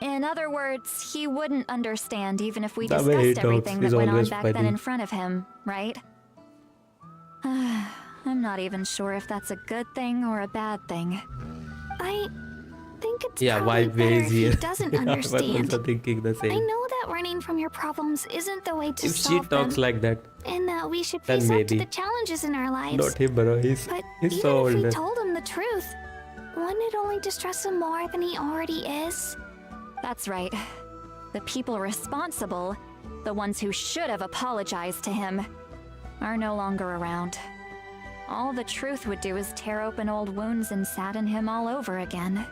In other words, he wouldn't understand even if we The way he discussed everything talks that is went on always back then funny. in front of him, right? I'm not even sure if that's a good thing or a bad thing. I think it's Yeah, probably why better if he easier? doesn't I was understand. also thinking the I same. know that running from your problems isn't the way to If she solve talks them, like that, and that we should then face up to maybe. the challenges in our lives. Not him, bro. He's But so even if we old. told him the truth, wouldn't it only distress him more than he already is? That's right. The people responsible, the ones who should have apologized to him, are no longer around. All the truth would do is tear open old wounds and sadden him all over again.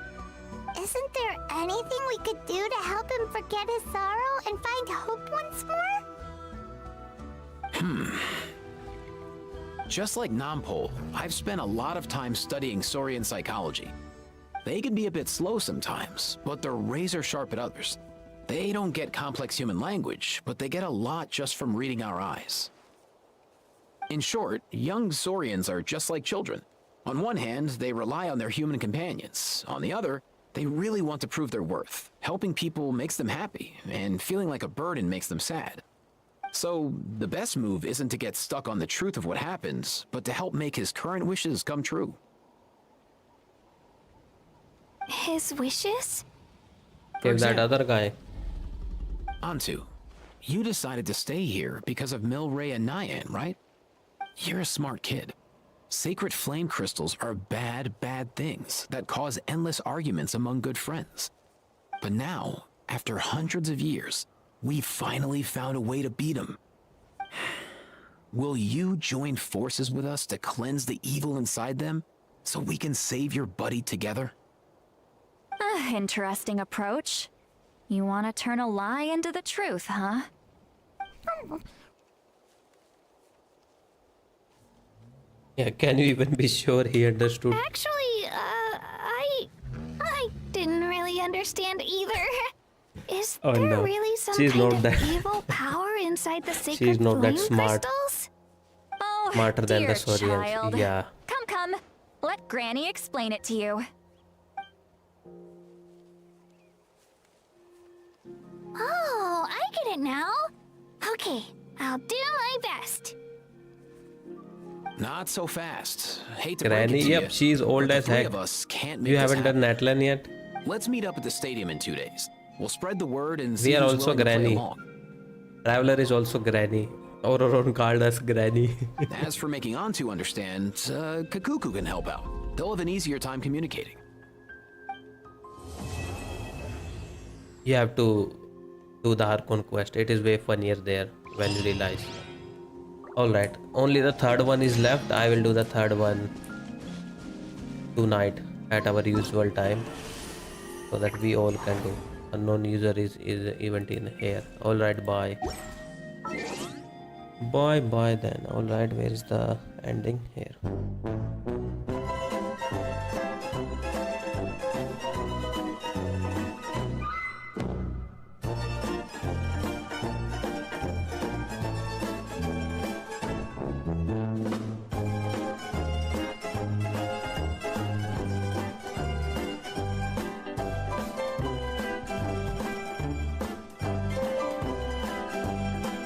Isn't there anything we could do to help him forget his sorrow and find hope once more? Just like Nampol, I've spent a lot of time studying Saurian psychology. They can be a bit slow sometimes, but they're razor sharp at others. They don't get complex human language, but they get a lot just from reading our eyes. In short, young Saurians are just like children. On one hand, they rely on their human companions. On the other, they really want to prove their worth. Helping people makes them happy, and feeling like a burden makes them sad. So, the best move isn't to get stuck on the truth of what happens, but to help make his current wishes come true. His wishes? If that other guy. Antu, you decided to stay here because of Milray and Nyan, right? You're a smart kid. Sacred flame crystals are bad, bad things that cause endless arguments among good friends. But now, after hundreds of years, we finally found a way to beat them. Will you join forces with us to cleanse the evil inside them so we can save your buddy together? Interesting approach. You want to turn a lie into the truth, huh? Yeah, can you even be sure he understood? Actually, I didn't really understand either. Is Oh, there no. really some She's kind not of that- evil power inside the sacred She's not that flame smart. crystals? Oh, Smarter than the dear Saurians. child. Yeah. Come. Let Granny explain it to you. Oh, I get it now. Okay, I'll do my best. Not so fast. Hate to Granny, break it to yep, you, she's old but as the three heck. of us can't make You this haven't done happen. Natlan yet? Let's meet up at the stadium in 2 days. We'll spread the word and see We are who's also willing to play Granny. along. Traveler is also Granny. Auroron called us Granny. As for making Antu understand, Kakuku can help out. They'll have an easier time communicating. You have to do the Harkon quest. It is way funnier there when you realize. Alright, only the third one is left. I will do the third one tonight at our usual time, so that we all can do. Unknown user is event in here. Alright, bye. Bye then. Alright, where is the ending here?